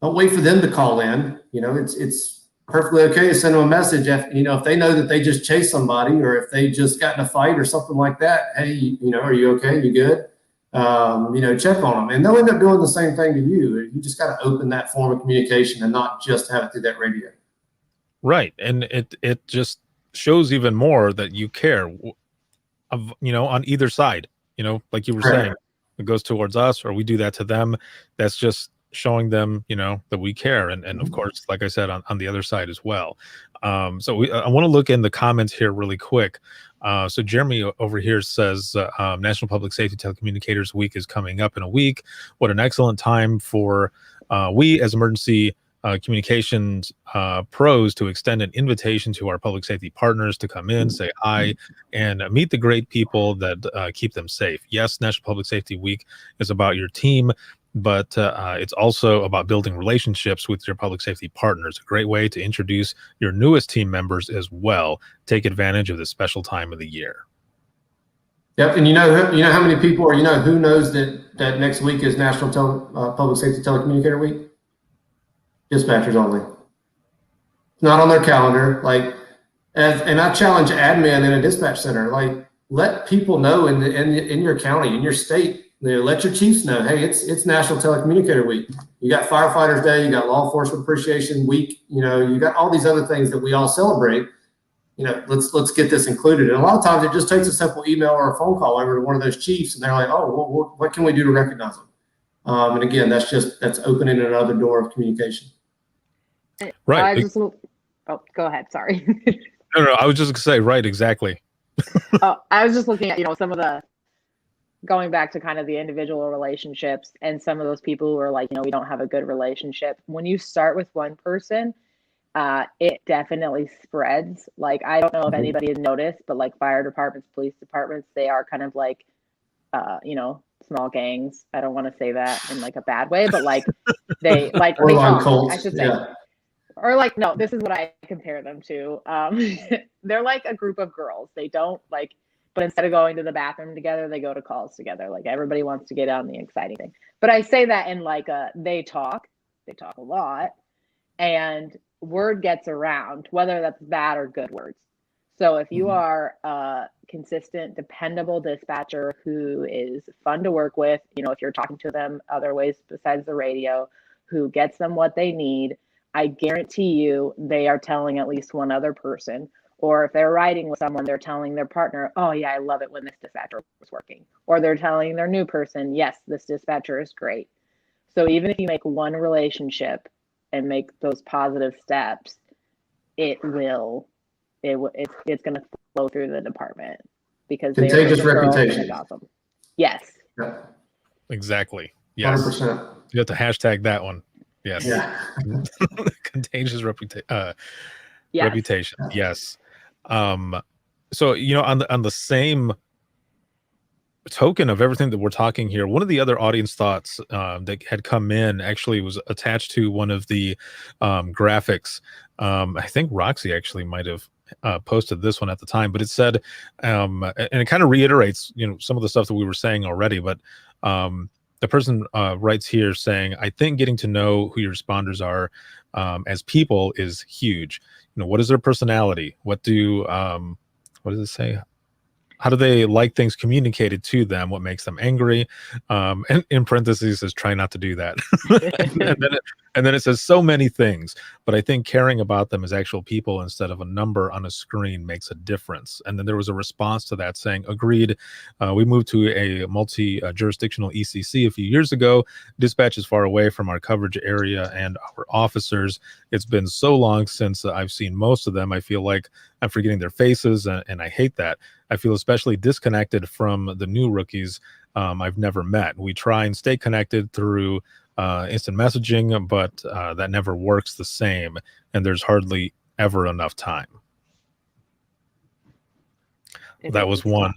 them to call in. It's perfectly okay to send them a message if they know that they just chased somebody, or if they just got in a fight or something like that. Hey, are you okay? You good? Check on them, and they'll end up doing the same thing to you. You just got to open that form of communication and not just have it through that radio. Right, and it just shows even more that you care, on either side. Like you were saying, it goes towards us, or we do that to them. That's just showing them, that we care, and of course, like I said, on the other side as well. So I want to look in the comments here really quick. So Jeremy over here says National Public Safety Telecommunicators Week is coming up in a week. What an excellent time for we as emergency communications pros to extend an invitation to our public safety partners to come in, say hi, and meet the great people that keep them safe. Yes, National Public Safety Week is about your team, but it's also about building relationships with your public safety partners. A great way to introduce your newest team members as well. Take advantage of this special time of the year. Yep, and how many people, or who knows that next week is National Public Safety Telecommunicator Week? Dispatchers only. It's not on their calendar. And I challenge admin in a dispatch center. Let people know in your county, in your state. Let your chiefs know, hey, it's National Telecommunicator Week. You got Firefighters Day, you got Law Enforcement Appreciation Week, you got all these other things that we all celebrate. Let's get this included. And a lot of times it just takes a simple email or a phone call over to one of those chiefs, and they're like, oh, what can we do to recognize them? And again, that's opening another door of communication. Right. Go ahead. Sorry. No, I was just gonna say, right, exactly. I was just looking at, some of the, going back to kind of the individual relationships, and some of those people who are like, we don't have a good relationship. When you start with one person, it definitely spreads. I don't know if anybody has noticed, but fire departments, police departments, they are kind of like, small gangs. I don't want to say that in a bad way, but they talk, I should say. Yeah. Or no, this is what I compare them to. They're like a group of girls. They don't but instead of going to the bathroom together, they go to calls together. Everybody wants to get on the exciting thing. But I say that in they talk a lot, and word gets around, whether that's bad or good words. So if you are a consistent, dependable dispatcher who is fun to work with, if you're talking to them other ways besides the radio, who gets them what they need, I guarantee you they are telling at least one other person. Or if they're riding with someone, they're telling their partner, oh yeah, I love it when this dispatcher was working. Or they're telling their new person, yes, this dispatcher is great. So even if you make one relationship and make those positive steps, it's going to flow through the department, because contagious reputation. Awesome. Yes. Yeah. Exactly. Yes. 100%. You have to hashtag that one. Yes. Yeah. Contagious reputation. Yes. So on the same token of everything that we're talking here, one of the other audience thoughts that had come in actually was attached to one of the graphics. I think Roxy actually might have posted this one at the time, but it said, and it kind of reiterates, some of the stuff that we were saying already. But the person writes here saying, I think getting to know who your responders are as people is huge. What is their personality? What does it say? How do they like things communicated to them? What makes them angry? And in parentheses says, try not to do that. and then it says so many things, but I think caring about them as actual people instead of a number on a screen makes a difference. And then there was a response to that saying, agreed. We moved to a multi-jurisdictional ECC a few years ago. Dispatch is far away from our coverage area and our officers. It's been so long since I've seen most of them. I feel like I'm forgetting their faces, and I hate that. I feel especially disconnected from the new rookies I've never met. We try and stay connected through instant messaging, but that never works the same, and there's hardly ever enough time. That was one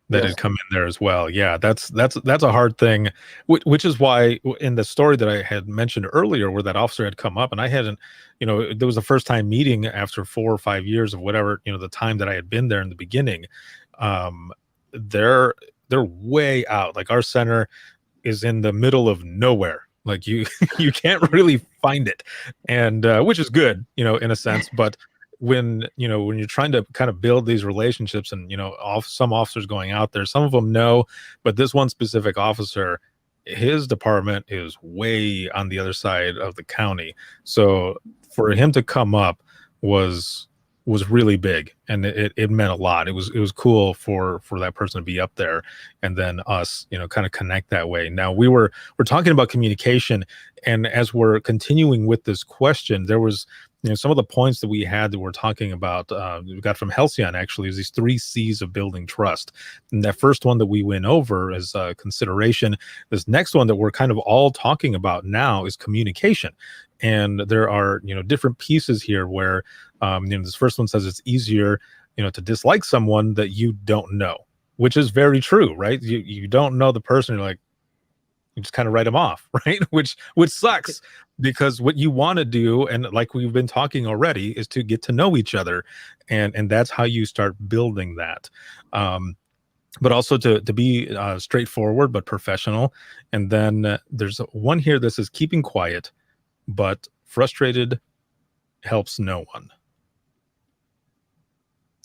that had come in there as well. Yeah, that's a hard thing, which is why in the story that I had mentioned earlier, where that officer had come up and I hadn't, there was the first time meeting after 4 or 5 years of whatever, the time that I had been there in the beginning. They're way out. Like our center is in the middle of nowhere. Like you can't really find it, and which is good, in a sense, but when you're trying to kind of build these relationships and some officers going out there, some of them know, but this one specific officer, his department is way on the other side of the county, so for him to come up was really big, and it meant a lot. It was cool for that person to be up there, and then us kind of connect that way. Now we're talking about communication, and as we're continuing with this question, there was some of the points that we had that we're talking about, we got from Halcyon actually, is these 3 C's of building trust. And that first one that we went over is consideration. This next one that we're kind of all talking about now is communication. And there are, different pieces here where, this first one says it's easier, to dislike someone that you don't know, which is very true, right? You don't know the person, you're like, you just kind of write them off, right? Which sucks, because what you want to do, and like we've been talking already, is to get to know each other, and that's how you start building that. But also to be straightforward but professional. And then there's one here that says keeping quiet, but frustrated helps no one.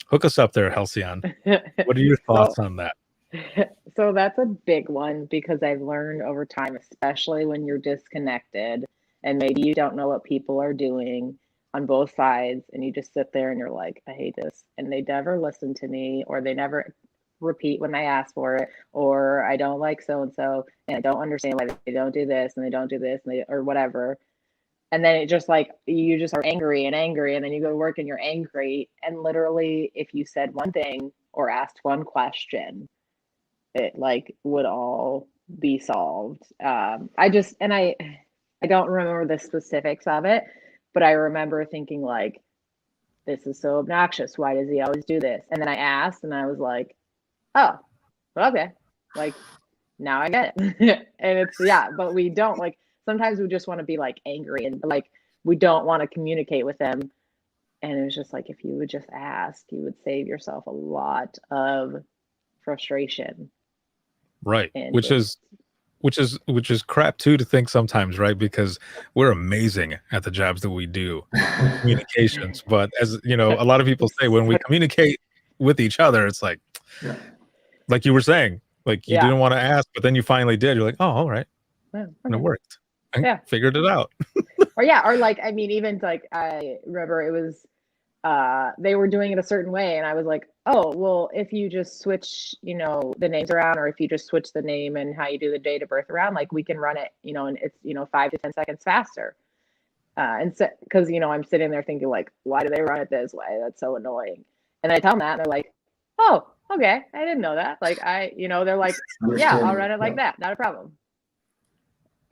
Hook us up there, Halcyon. What are your thoughts on that? So that's a big one, because I've learned over time, especially when you're disconnected and maybe you don't know what people are doing on both sides, and you just sit there and you're like, I hate this, and they never listen to me, or they never repeat when I ask for it, or I don't like so and so, and I don't understand why they don't do this and they don't do this, and or whatever. And then it just like, you just are angry, and then you go to work and you're angry, and literally if you said one thing or asked one question, it like would all be solved. I don't remember the specifics of it, but I remember thinking like, this is so obnoxious. Why does he always do this? And then I asked, and I was like, oh, okay. Like, now I get it. And it's, but we don't, like, sometimes we just want to be like angry, and like, we don't want to communicate with them. And it was just like, if you would just ask, you would save yourself a lot of frustration. Right. Which is crap too, to think sometimes, right? Because we're amazing at the jobs that we do, communications. But as a lot of people say, when we communicate with each other, it's like, like you were saying, like you didn't want to ask, but then you finally did. You're like, oh, all right. Okay. And it worked. I figured it out. or like, I mean, even like, I remember it was, they were doing it a certain way, and I was like, oh, well, if you just switch, the names around, or if you just switch the name and how you do the date of birth around, like we can run it, and it's, 5 to 10 seconds faster. And so, because, I'm sitting there thinking like, why do they run it this way? That's so annoying. And I tell them that, and they're like, oh, okay, I didn't know that. Like, they're like, yeah, I'll run it like that. Not a problem.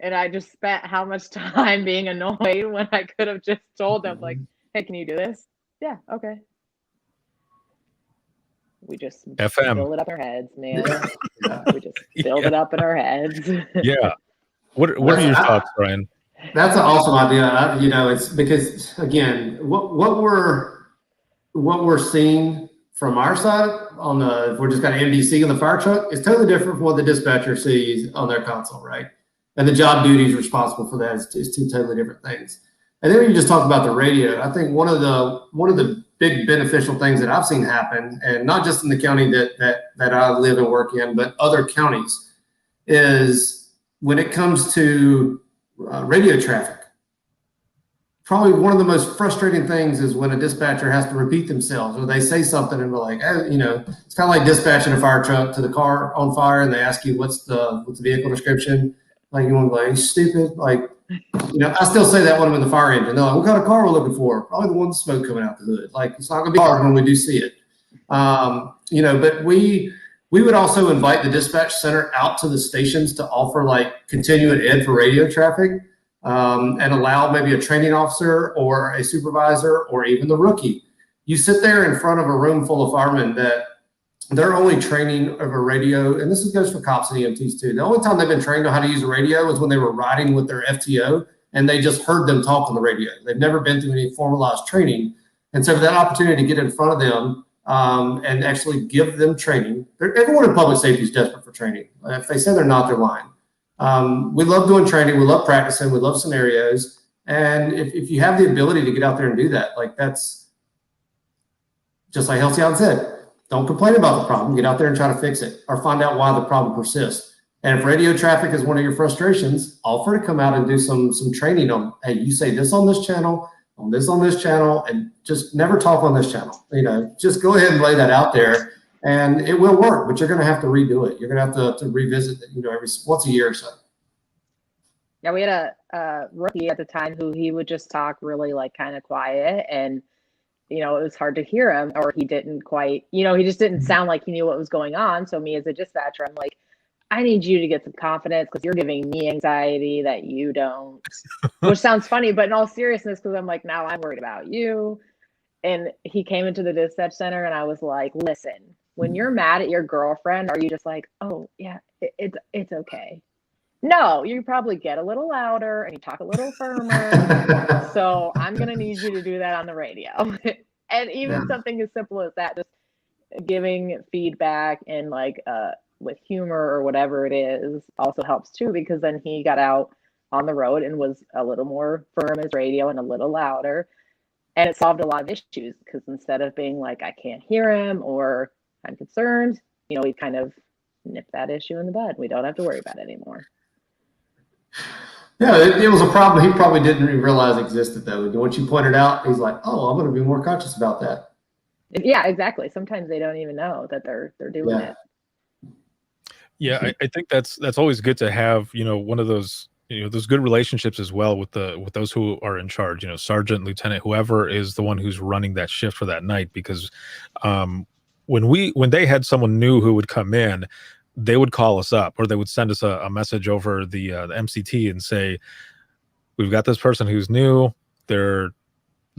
And I just spent how much time being annoyed when I could have just told them like, hey, can you do this? Yeah, okay. We just build it up in our heads, man. We just build it up in our heads. Yeah. What are your thoughts, Brian? That's an awesome idea. It's because, again, what what we're seeing from our side on the, if we're just got an NBC in the fire truck, is totally different from what the dispatcher sees on their console, right? And the job duties responsible for that is two totally different things. And then when you just talk about the radio, I think one of the big beneficial things that I've seen happen, and not just in the county that I live and work in, but other counties, is when it comes to radio traffic. Probably one of the most frustrating things is when a dispatcher has to repeat themselves, or they say something and we're like, it's kind of like dispatching a fire truck to the car on fire, and they ask you what's the vehicle description. Like, you want to be like, stupid. Like, I still say that when I'm in the fire engine. They're like, what kind of car we're looking for? Probably the one with smoke coming out the hood. Like, it's not going to be hard when we do see it. But we would also invite the dispatch center out to the stations to offer like continuing ed for radio traffic. And allow maybe a training officer or a supervisor or even the rookie. You sit there in front of a room full of firemen that they're only training over radio, and this goes for cops and EMTs too. The only time they've been trained on how to use a radio was when they were riding with their FTO and they just heard them talk on the radio. They've never been through any formalized training. And so for that opportunity to get in front of them and actually give them training, everyone in public safety is desperate for training. If they say they're not, they're lying. We love doing training. We love practicing. We love scenarios. And if you have the ability to get out there and do that, like that's just like Halcyon said, don't complain about the problem. Get out there and try to fix it or find out why the problem persists. And if radio traffic is one of your frustrations, offer to come out and do some training on, hey, you say this on this channel, on this channel, and just never talk on this channel. Just go ahead and lay that out there. And it will work, but you're going to have to redo it. You're going to have to revisit it, every once a year or so. Yeah, we had a rookie at the time who he would just talk really like kind of quiet, and it was hard to hear him, or he didn't quite, he just didn't sound like he knew what was going on. So me as a dispatcher, I'm like, I need you to get some confidence because you're giving me anxiety that you don't, which sounds funny, but in all seriousness, because I'm like, now I'm worried about you. And he came into the dispatch center and I was like, listen, when you're mad at your girlfriend, are you just like, oh yeah, it's okay? No, you probably get a little louder and you talk a little firmer. So I'm going to need you to do that on the radio. And even something as simple as that, just giving feedback and like with humor or whatever it is also helps too, because then he got out on the road and was a little more firm as radio and a little louder. And it solved a lot of issues because instead of being like, I can't hear him or I'm concerned, we kind of nip that issue in the bud. We don't have to worry about it anymore. Yeah, it was a problem he probably didn't even realize existed, though. Once you pointed out, he's like, oh, I'm going to be more conscious about that. Yeah, exactly. Sometimes they don't even know that they're doing it. Yeah, I think that's always good to have, one of those, those good relationships as well with those who are in charge, sergeant, lieutenant, whoever is the one who's running that shift for that night. Because when they had someone new who would come in, they would call us up or they would send us a message over the MCT and say, we've got this person who's new. They're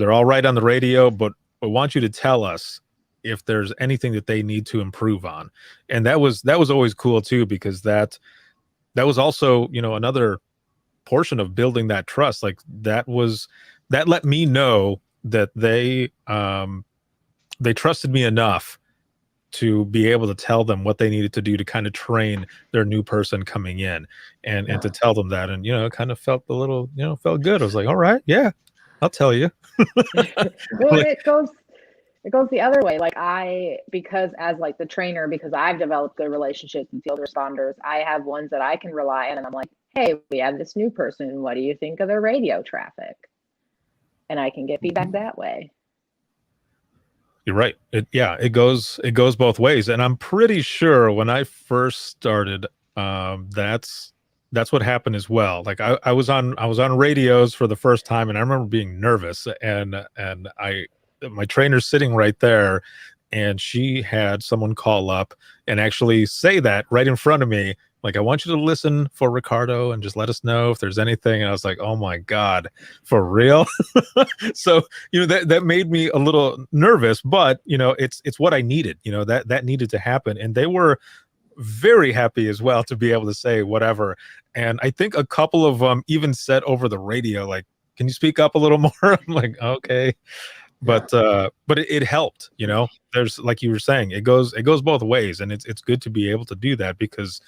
all right on the radio, but I want you to tell us if there's anything that they need to improve on. And that was always cool too, because that was also, another portion of building that trust. Like that let me know that they trusted me enough to be able to tell them what they needed to do to kind of train their new person coming in and to tell them that. And, it kind of felt a little, felt good. I was like, all right, yeah, I'll tell you. Well, it goes the other way. Like because as like the trainer, because I've developed good relationships with field responders, I have ones that I can rely on. And I'm like, hey, we have this new person. What do you think of their radio traffic? And I can get feedback that way. You're right. It goes both ways. And I'm pretty sure when I first started, that's what happened as well. Like I was on radios for the first time, and I remember being nervous, and my trainer's sitting right there, and she had someone call up and actually say that right in front of me. Like, I want you to listen for Ricardo and just let us know if there's anything. And I was like, oh my God, for real? So, that made me a little nervous, but it's what I needed, that needed to happen. And they were very happy as well to be able to say whatever. And I think a couple of them even said over the radio, like, can you speak up a little more? I'm like, okay. but it helped, you know. There's, like you were saying, it goes both ways, and it's good to be able to do that, because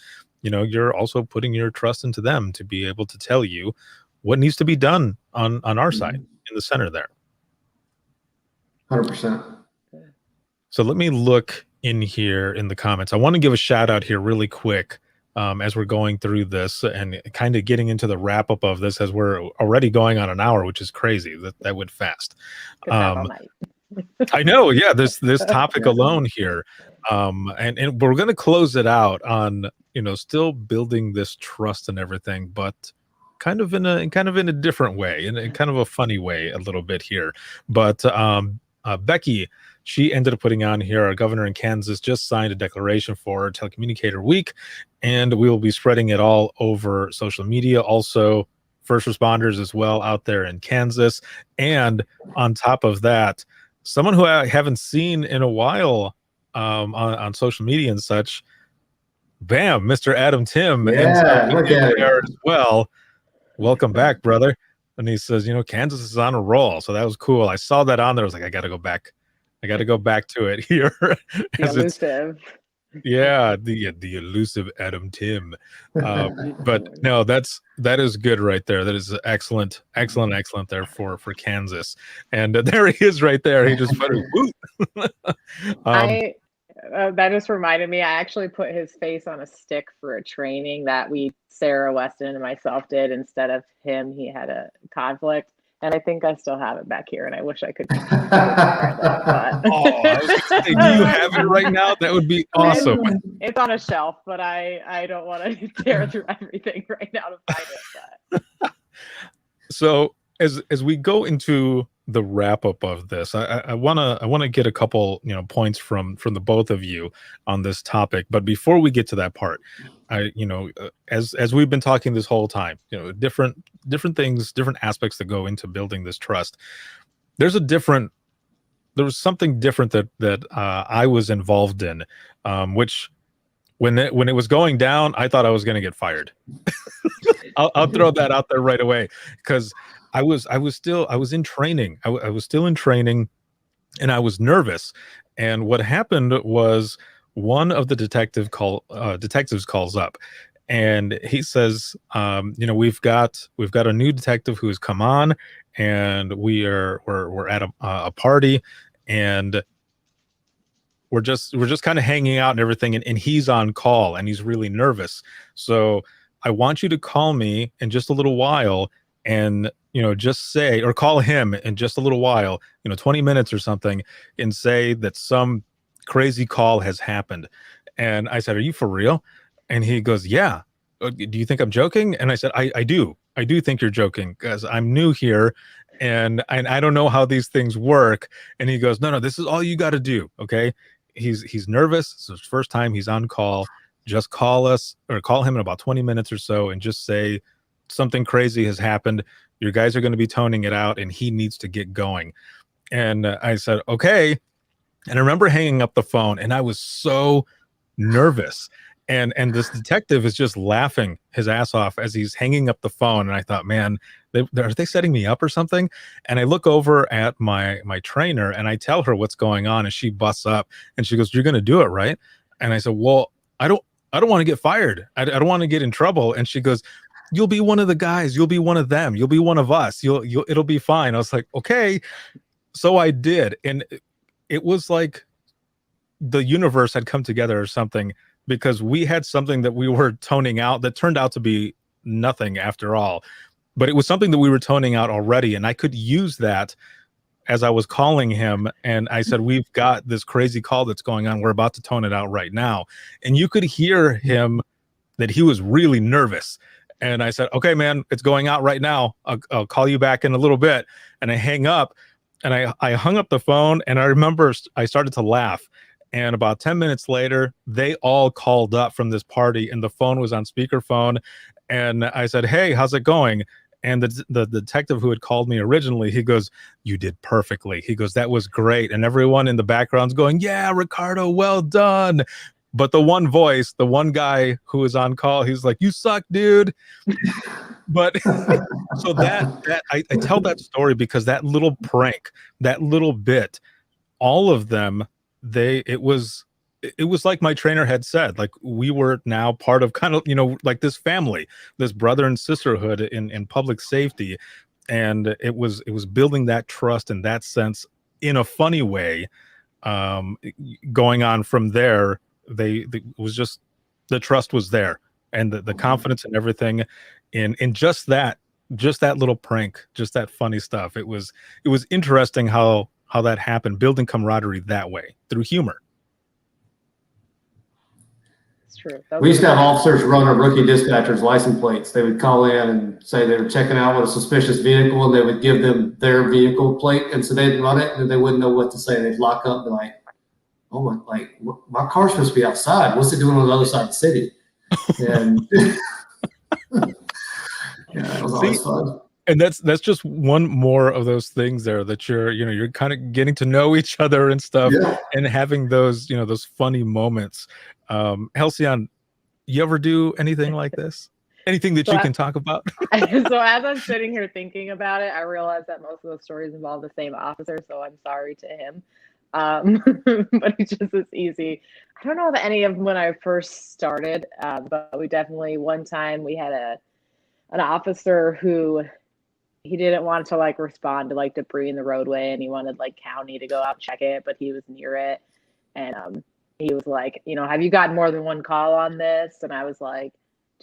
you know you're also putting your trust into them to be able to tell you what needs to be done on our side in the center there. 100%. So let me look in here in the comments. I want to give a shout out here really quick, as we're going through this and kind of getting into the wrap up of this, as we're already going on an hour, which is crazy. That went fast. Could have all night. I know, yeah. This topic alone here, and we're going to close it out on, you know, still building this trust and everything, but kind of in a different way, in kind of a funny way, a little bit here. But Becky, she ended up putting on here, our governor in Kansas just signed a declaration for Telecommunicator Week, and we will be spreading it all over social media. Also, first responders as well out there in Kansas. And on top of that, someone who I haven't seen in a while on social media and such, bam, Mr. Adam Tim, Yeah, look at it. there as well. Welcome back, brother. And he says, you know, Kansas is on a roll. So that was cool. I saw that on there. I was like, I got to go back. I got to go back to it here. Elusive. Yeah, the elusive Adam Tim. But no, that is good right there. That is excellent there for Kansas. And there he is right there. He just put it. That just reminded me, I actually put his face on a stick for a training that Sarah Weston and myself did. Instead of him, he had a conflict. And I think I still have it back here, and I wish I could. Oh, I was gonna say, do you have it right now? That would be awesome. It's on a shelf, but I don't want to tear through everything right now to find it. But. So as we go into the wrap up of this, I wanna get a couple, you know, points from the both of you on this topic. But before we get to that part, as we've been talking this whole time, you know, different things, different aspects that go into building this trust. There was something different that I was involved in, which when it was going down, I thought I was going to get fired. I'll throw that out there right away, because I was in training. I was still in training, and I was nervous. And what happened was, one of the detectives calls up, and he says, we've got a new detective who has come on, and we're at a party, and we're just kind of hanging out and everything, and he's on call, and he's really nervous. So I want you to call me in just a little while, and just say, or call him in just a little while, 20 minutes or something, and say that some crazy call has happened. And I said, are you for real? And he goes, yeah. Do you think I'm joking? And I said, I do think you're joking, because I'm new here, and I don't know how these things work. And he goes, no, this is all you got to do. Okay. He's nervous. It's his first time he's on call. Just call us, or call him in about 20 minutes or so, and just say something crazy has happened. Your guys are going to be toning it out, and he needs to get going. And I said, okay. And I remember hanging up the phone, and I was so nervous. And this detective is just laughing his ass off as he's hanging up the phone. And I thought, man, are they setting me up or something? And I look over at my trainer, and I tell her what's going on, and she busts up, and she goes, you're going to do it, right? And I said, well, I don't want to get fired. I don't want to get in trouble. And she goes, you'll be one of the guys. You'll be one of them. You'll be one of us. It'll be fine. I was like, okay. So I did. And it was like the universe had come together or something, because we had something that we were toning out that turned out to be nothing after all. But it was something that we were toning out already, and I could use that as I was calling him. And I said, we've got this crazy call that's going on. We're about to tone it out right now. And you could hear him that he was really nervous. And I said, okay, man, it's going out right now. I'll call you back in a little bit. And I hang up, and I hung up the phone, and I remember I started to laugh. And about 10 minutes later, they all called up from this party, and the phone was on speakerphone. And I said, hey, how's it going? And the detective who had called me originally, he goes, you did perfectly. He goes, that was great. And everyone in the background's going, yeah, Ricardo, well done. But the one guy who was on call, he's like, you suck, dude. But so that I tell that story because that little prank, that little bit, all of them, it was like my trainer had said, like we were now part of kind of, like this family, this brother and sisterhood in public safety. And it was building that trust and that sense in a funny way. Going on from there, it was just, the trust was there, and the confidence and everything in just that little prank, just that funny stuff. It was interesting how that happened, building camaraderie that way through humor. It's true. We used to have officers run our rookie dispatchers' license plates. They would call in and say they were checking out with a suspicious vehicle, and they would give them their vehicle plate, and so they'd run it, and they wouldn't know what to say. They'd lock up and be like, "Oh my car's supposed to be outside. What's it doing on the other side of the city?" And yeah, it was always fun. And that's just one more of those things there that you're kind of getting to know each other and stuff, and having those those funny moments. Halcyon, you ever do anything like this? Anything that you can talk about? So as I'm sitting here thinking about it, I realize that most of those stories involve the same officer, so I'm sorry to him. But it's just as easy. I don't know that any of them when I first started, but we definitely, one time we had an officer who, he didn't want to like respond to like debris in the roadway, and he wanted like county to go out and check it, but he was near it. And he was like, have you gotten more than one call on this? And I was like,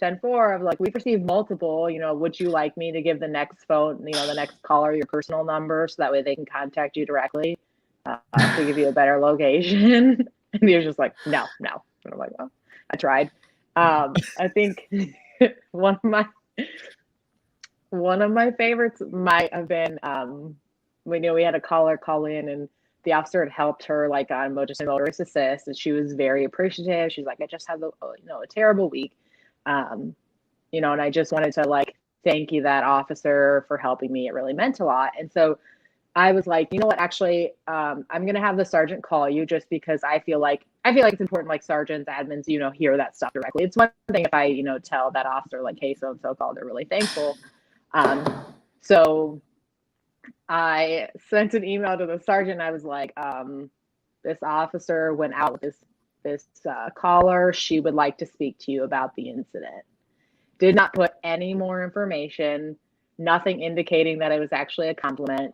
10-4, I was like, we've received multiple, would you like me to give the next phone, the next caller your personal number so that way they can contact you directly to give you a better location? And he was just like, no. And I'm like, well, I tried. I think one of my favorites might have been, we knew we had a caller call in, and the officer had helped her like on motorist assist, and she was very appreciative. She's like, I just had a terrible week. And I just wanted to like thank you, that officer, for helping me. It really meant a lot. And so I was like, you know what, actually, I'm gonna have the sergeant call you, just because I feel like it's important, like sergeants, admins, hear that stuff directly. It's one thing if I, tell that officer like, hey, so and so called, they're really thankful. So I sent an email to the sergeant. I was like, this officer went out with this caller. She would like to speak to you about the incident. Did not put any more information, nothing indicating that it was actually a compliment.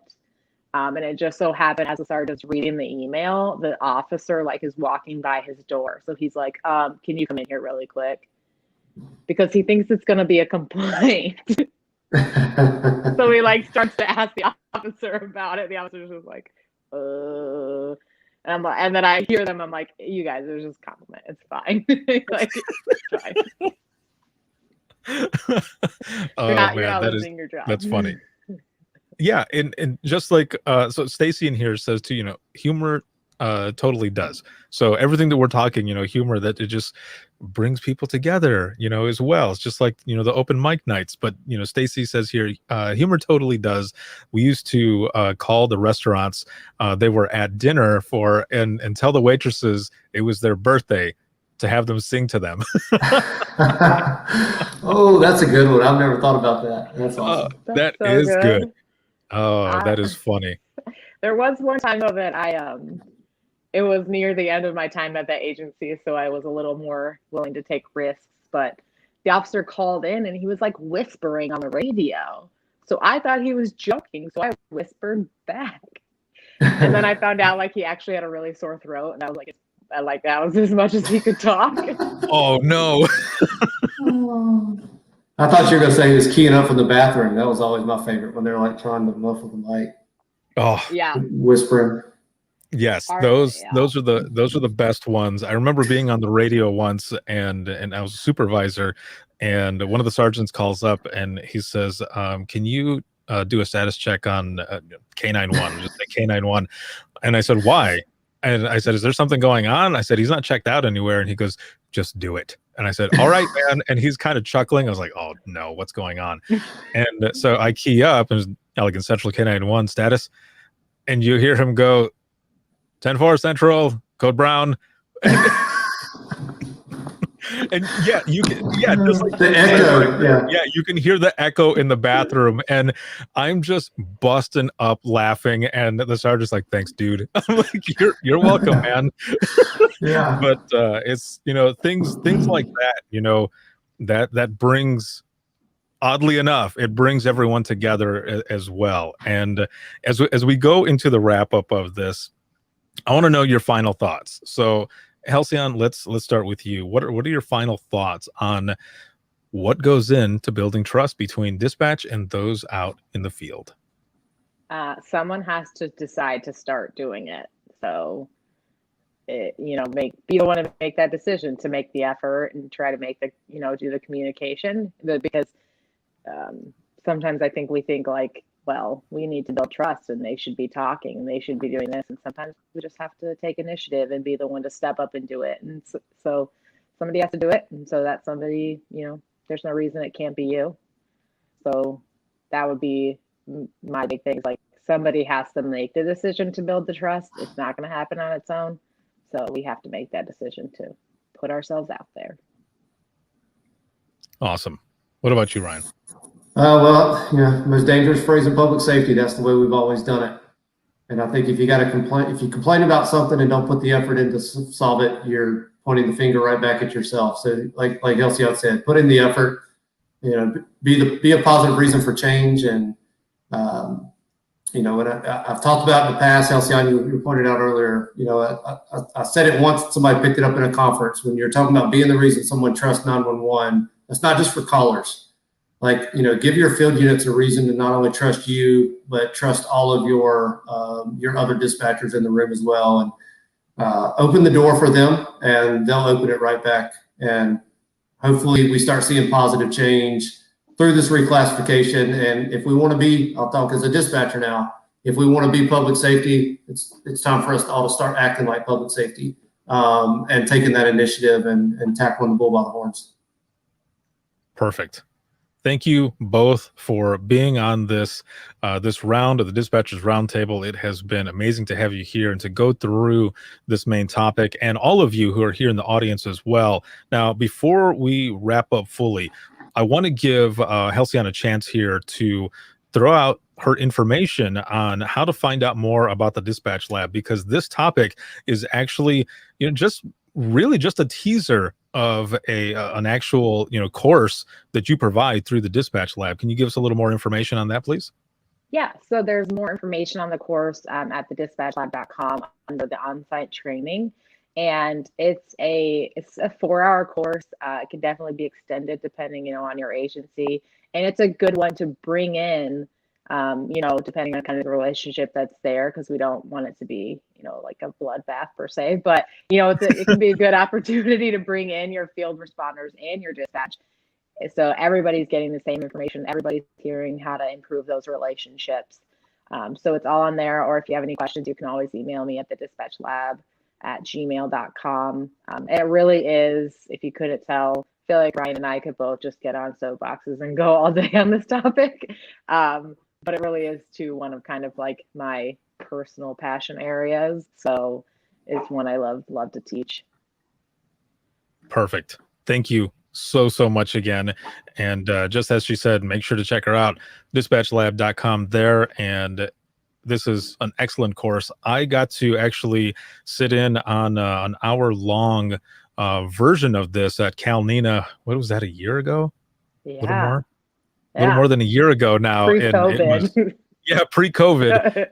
And it just so happened, as the sergeant's reading the email, the officer like is walking by his door. So he's like, can you come in here really quick? Because he thinks it's going to be a complaint. So he like starts to ask the officer about it. The officer's just like, and then I hear them. I'm like, you guys, it was just a compliment. It's fine. Like, it's fine. You're not losing your job. That's funny. Yeah, and just like so Stacy in here says too, humor totally does. So everything that we're talking, humor, that it just brings people together, as well. It's just like, the open mic nights. But, Stacy says here, humor totally does. We used to call the restaurants they were at dinner for and tell the waitresses it was their birthday to have them sing to them. Oh, that's a good one. I've never thought about that. That's awesome. That is so good. Oh, that is funny. There was one time though that it was near the end of my time at that agency, so I was a little more willing to take risks. But the officer called in and he was like whispering on the radio. So I thought he was joking, so I whispered back. And then I found out like he actually had a really sore throat, and I was like, that was as much as he could talk. Oh no. I thought you were gonna say he was keying up from the bathroom. That was always my favorite, when they're like trying to muffle the mic. Oh yeah, whispering. Yes, those are the best ones. I remember being on the radio once, and I was a supervisor, and one of the sergeants calls up and he says, "Can you do a status check on K91?" Just say K91, and I said, "Why?" And I said, "Is there something going on?" I said, "He's not checked out anywhere," and he goes, "Just do it." And I said, "All right, man." And he's kind of chuckling. I was like, "Oh no, what's going on?" And so I key up, and it's Elegant Central K91 status, and you hear him go, 10-4 Central, Code Brown. And yeah, you can, yeah, just like The echo, yeah. yeah, you can hear the echo in the bathroom, and I'm just busting up laughing, and the sergeant's like, "Thanks, dude." I'm like, "You're welcome, man." Yeah. But it's, things like that, that brings, oddly enough, it brings everyone together as well. And as we go into the wrap up of this, I want to know your final thoughts. So, Halcyon, let's start with you. What are your final thoughts on what goes into building trust between dispatch and those out in the field? Someone has to decide to start doing it. So, be the one to make that decision, to make the effort and try to make do the communication. Because sometimes I think we think like, well, we need to build trust and they should be talking and they should be doing this. And sometimes we just have to take initiative and be the one to step up and do it. And so somebody has to do it. And so that somebody, there's no reason it can't be you. So that would be my big thing. Is like, somebody has to make the decision to build the trust. It's not going to happen on its own. So we have to make that decision to put ourselves out there. Awesome. What about you, Ryan? Well, most dangerous phrase in public safety. That's the way we've always done it. And I think if you complain about something and don't put the effort in to solve it, you're pointing the finger right back at yourself. So like Halcyon said, put in the effort, be a positive reason for change. And, what I've talked about in the past, Halcyon, you pointed out earlier, I said it once, somebody picked it up in a conference. When you're talking about being the reason someone trusts 911, that's not just for callers. Like, give your field units a reason to not only trust you, but trust all of your other dispatchers in the room as well. And open the door for them, and they'll open it right back. And hopefully we start seeing positive change through this reclassification. And if we want to be, I'll talk as a dispatcher now, if we want to be public safety, it's time for us all to start acting like public safety, and taking that initiative and tackling the bull by the horns. Perfect. Thank you both for being on this round of the Dispatchers Roundtable. It has been amazing to have you here and to go through this main topic, and all of you who are here in the audience as well. Now, before we wrap up fully, I want to give Halcyon a chance here to throw out her information on how to find out more about the Dispatch Lab, because this topic is actually, just a teaser of an actual course that you provide through the Dispatch Lab. Can you give us a little more information on that, please? Yeah, so there's more information on the course at thedispatchlab.com under the on-site training, and it's a 4-hour course. It can definitely be extended depending on your agency, and it's a good one to bring in, depending on kind of the relationship that's there, because we don't want it to be like a bloodbath per se, but it can be a good opportunity to bring in your field responders and your dispatch, so everybody's getting the same information, everybody's hearing how to improve those relationships. So it's all on there, or if you have any questions, you can always email me at thedispatchlab@gmail.com. It really is, if you couldn't tell, I feel like Ryan and I could both just get on soapboxes and go all day on this topic, but it really is one of kind of like my personal passion areas, so it's one I love to teach. Perfect. Thank you so much again. And just as she said, make sure to check her out, dispatchlab.com there. And this is an excellent course. I got to actually sit in on an hour-long version of this at Cal Nina. What was that, a year ago? Yeah. A little more than a year ago now. Pre-COVID. Yeah, pre-COVID.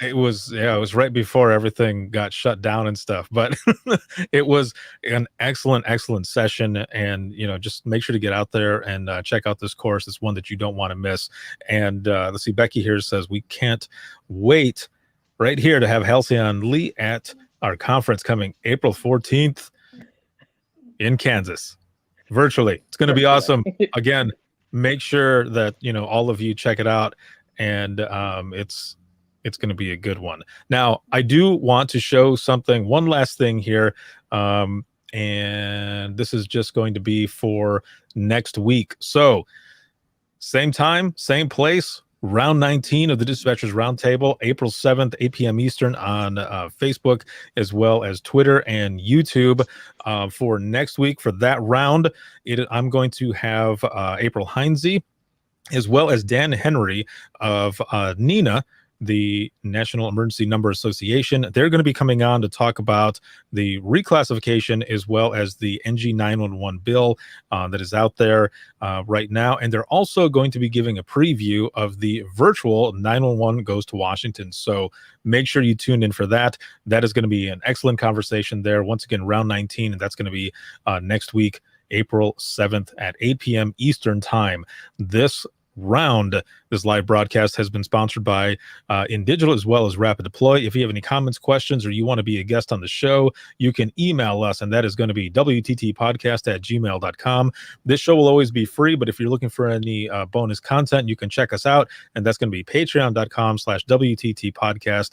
It was right before everything got shut down and stuff. But it was an excellent session. And just make sure to get out there and check out this course. It's one that you don't want to miss. And let's see, Becky here says we can't wait right here to have Halcyon Lee at our conference coming April 14th in Kansas, virtually. It's going to be awesome. Again, make sure that all of you check it out. And it's going to be a good one. Now, I do want to show one last thing here, and this is just going to be for next week. So, same time, same place, round 19 of the Dispatchers Roundtable, April 7th, 8 p.m. Eastern on Facebook, as well as Twitter and YouTube. For next week, for that round, I'm going to have April Heinze, as well as Dan Henry of NENA, the National Emergency Number Association. They're going to be coming on to talk about the reclassification as well as the NG 911 bill that is out there right now. And they're also going to be giving a preview of the virtual 911 Goes to Washington. So make sure you tune in for that. That is going to be an excellent conversation there. Once again, round 19, and that's going to be next week, April 7th at 8 p.m. Eastern Time. This live broadcast has been sponsored by InDigital as well as Rapid Deploy. If you have any comments, questions, or you want to be a guest on the show, you can email us, and that is going to be wttpodcast@gmail.com. This show will always be free, but if you're looking for any bonus content, you can check us out, and that's going to be patreon.com/wttpodcast.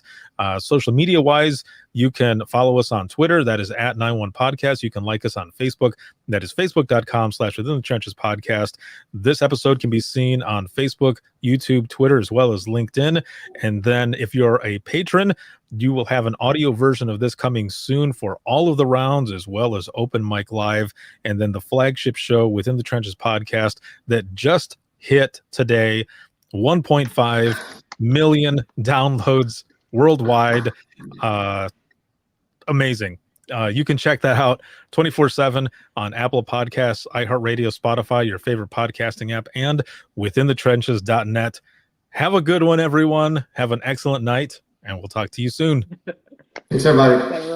Social media wise, you can follow us on Twitter. That is @91podcast. You can like us on Facebook. That is facebook.com/Within the Trenches podcast. This episode can be seen on Facebook, YouTube, Twitter, as well as LinkedIn. And then if you're a patron, you will have an audio version of this coming soon for all of the rounds, as well as Open Mic Live, and then the flagship show Within the Trenches podcast that just hit today, 1.5 million downloads worldwide. Amazing. You can check that out 24/7 on Apple Podcasts, iHeartRadio, Spotify, your favorite podcasting app, and withinthetrenches.net. Have a good one, everyone. Have an excellent night, and we'll talk to you soon. Thanks, everybody.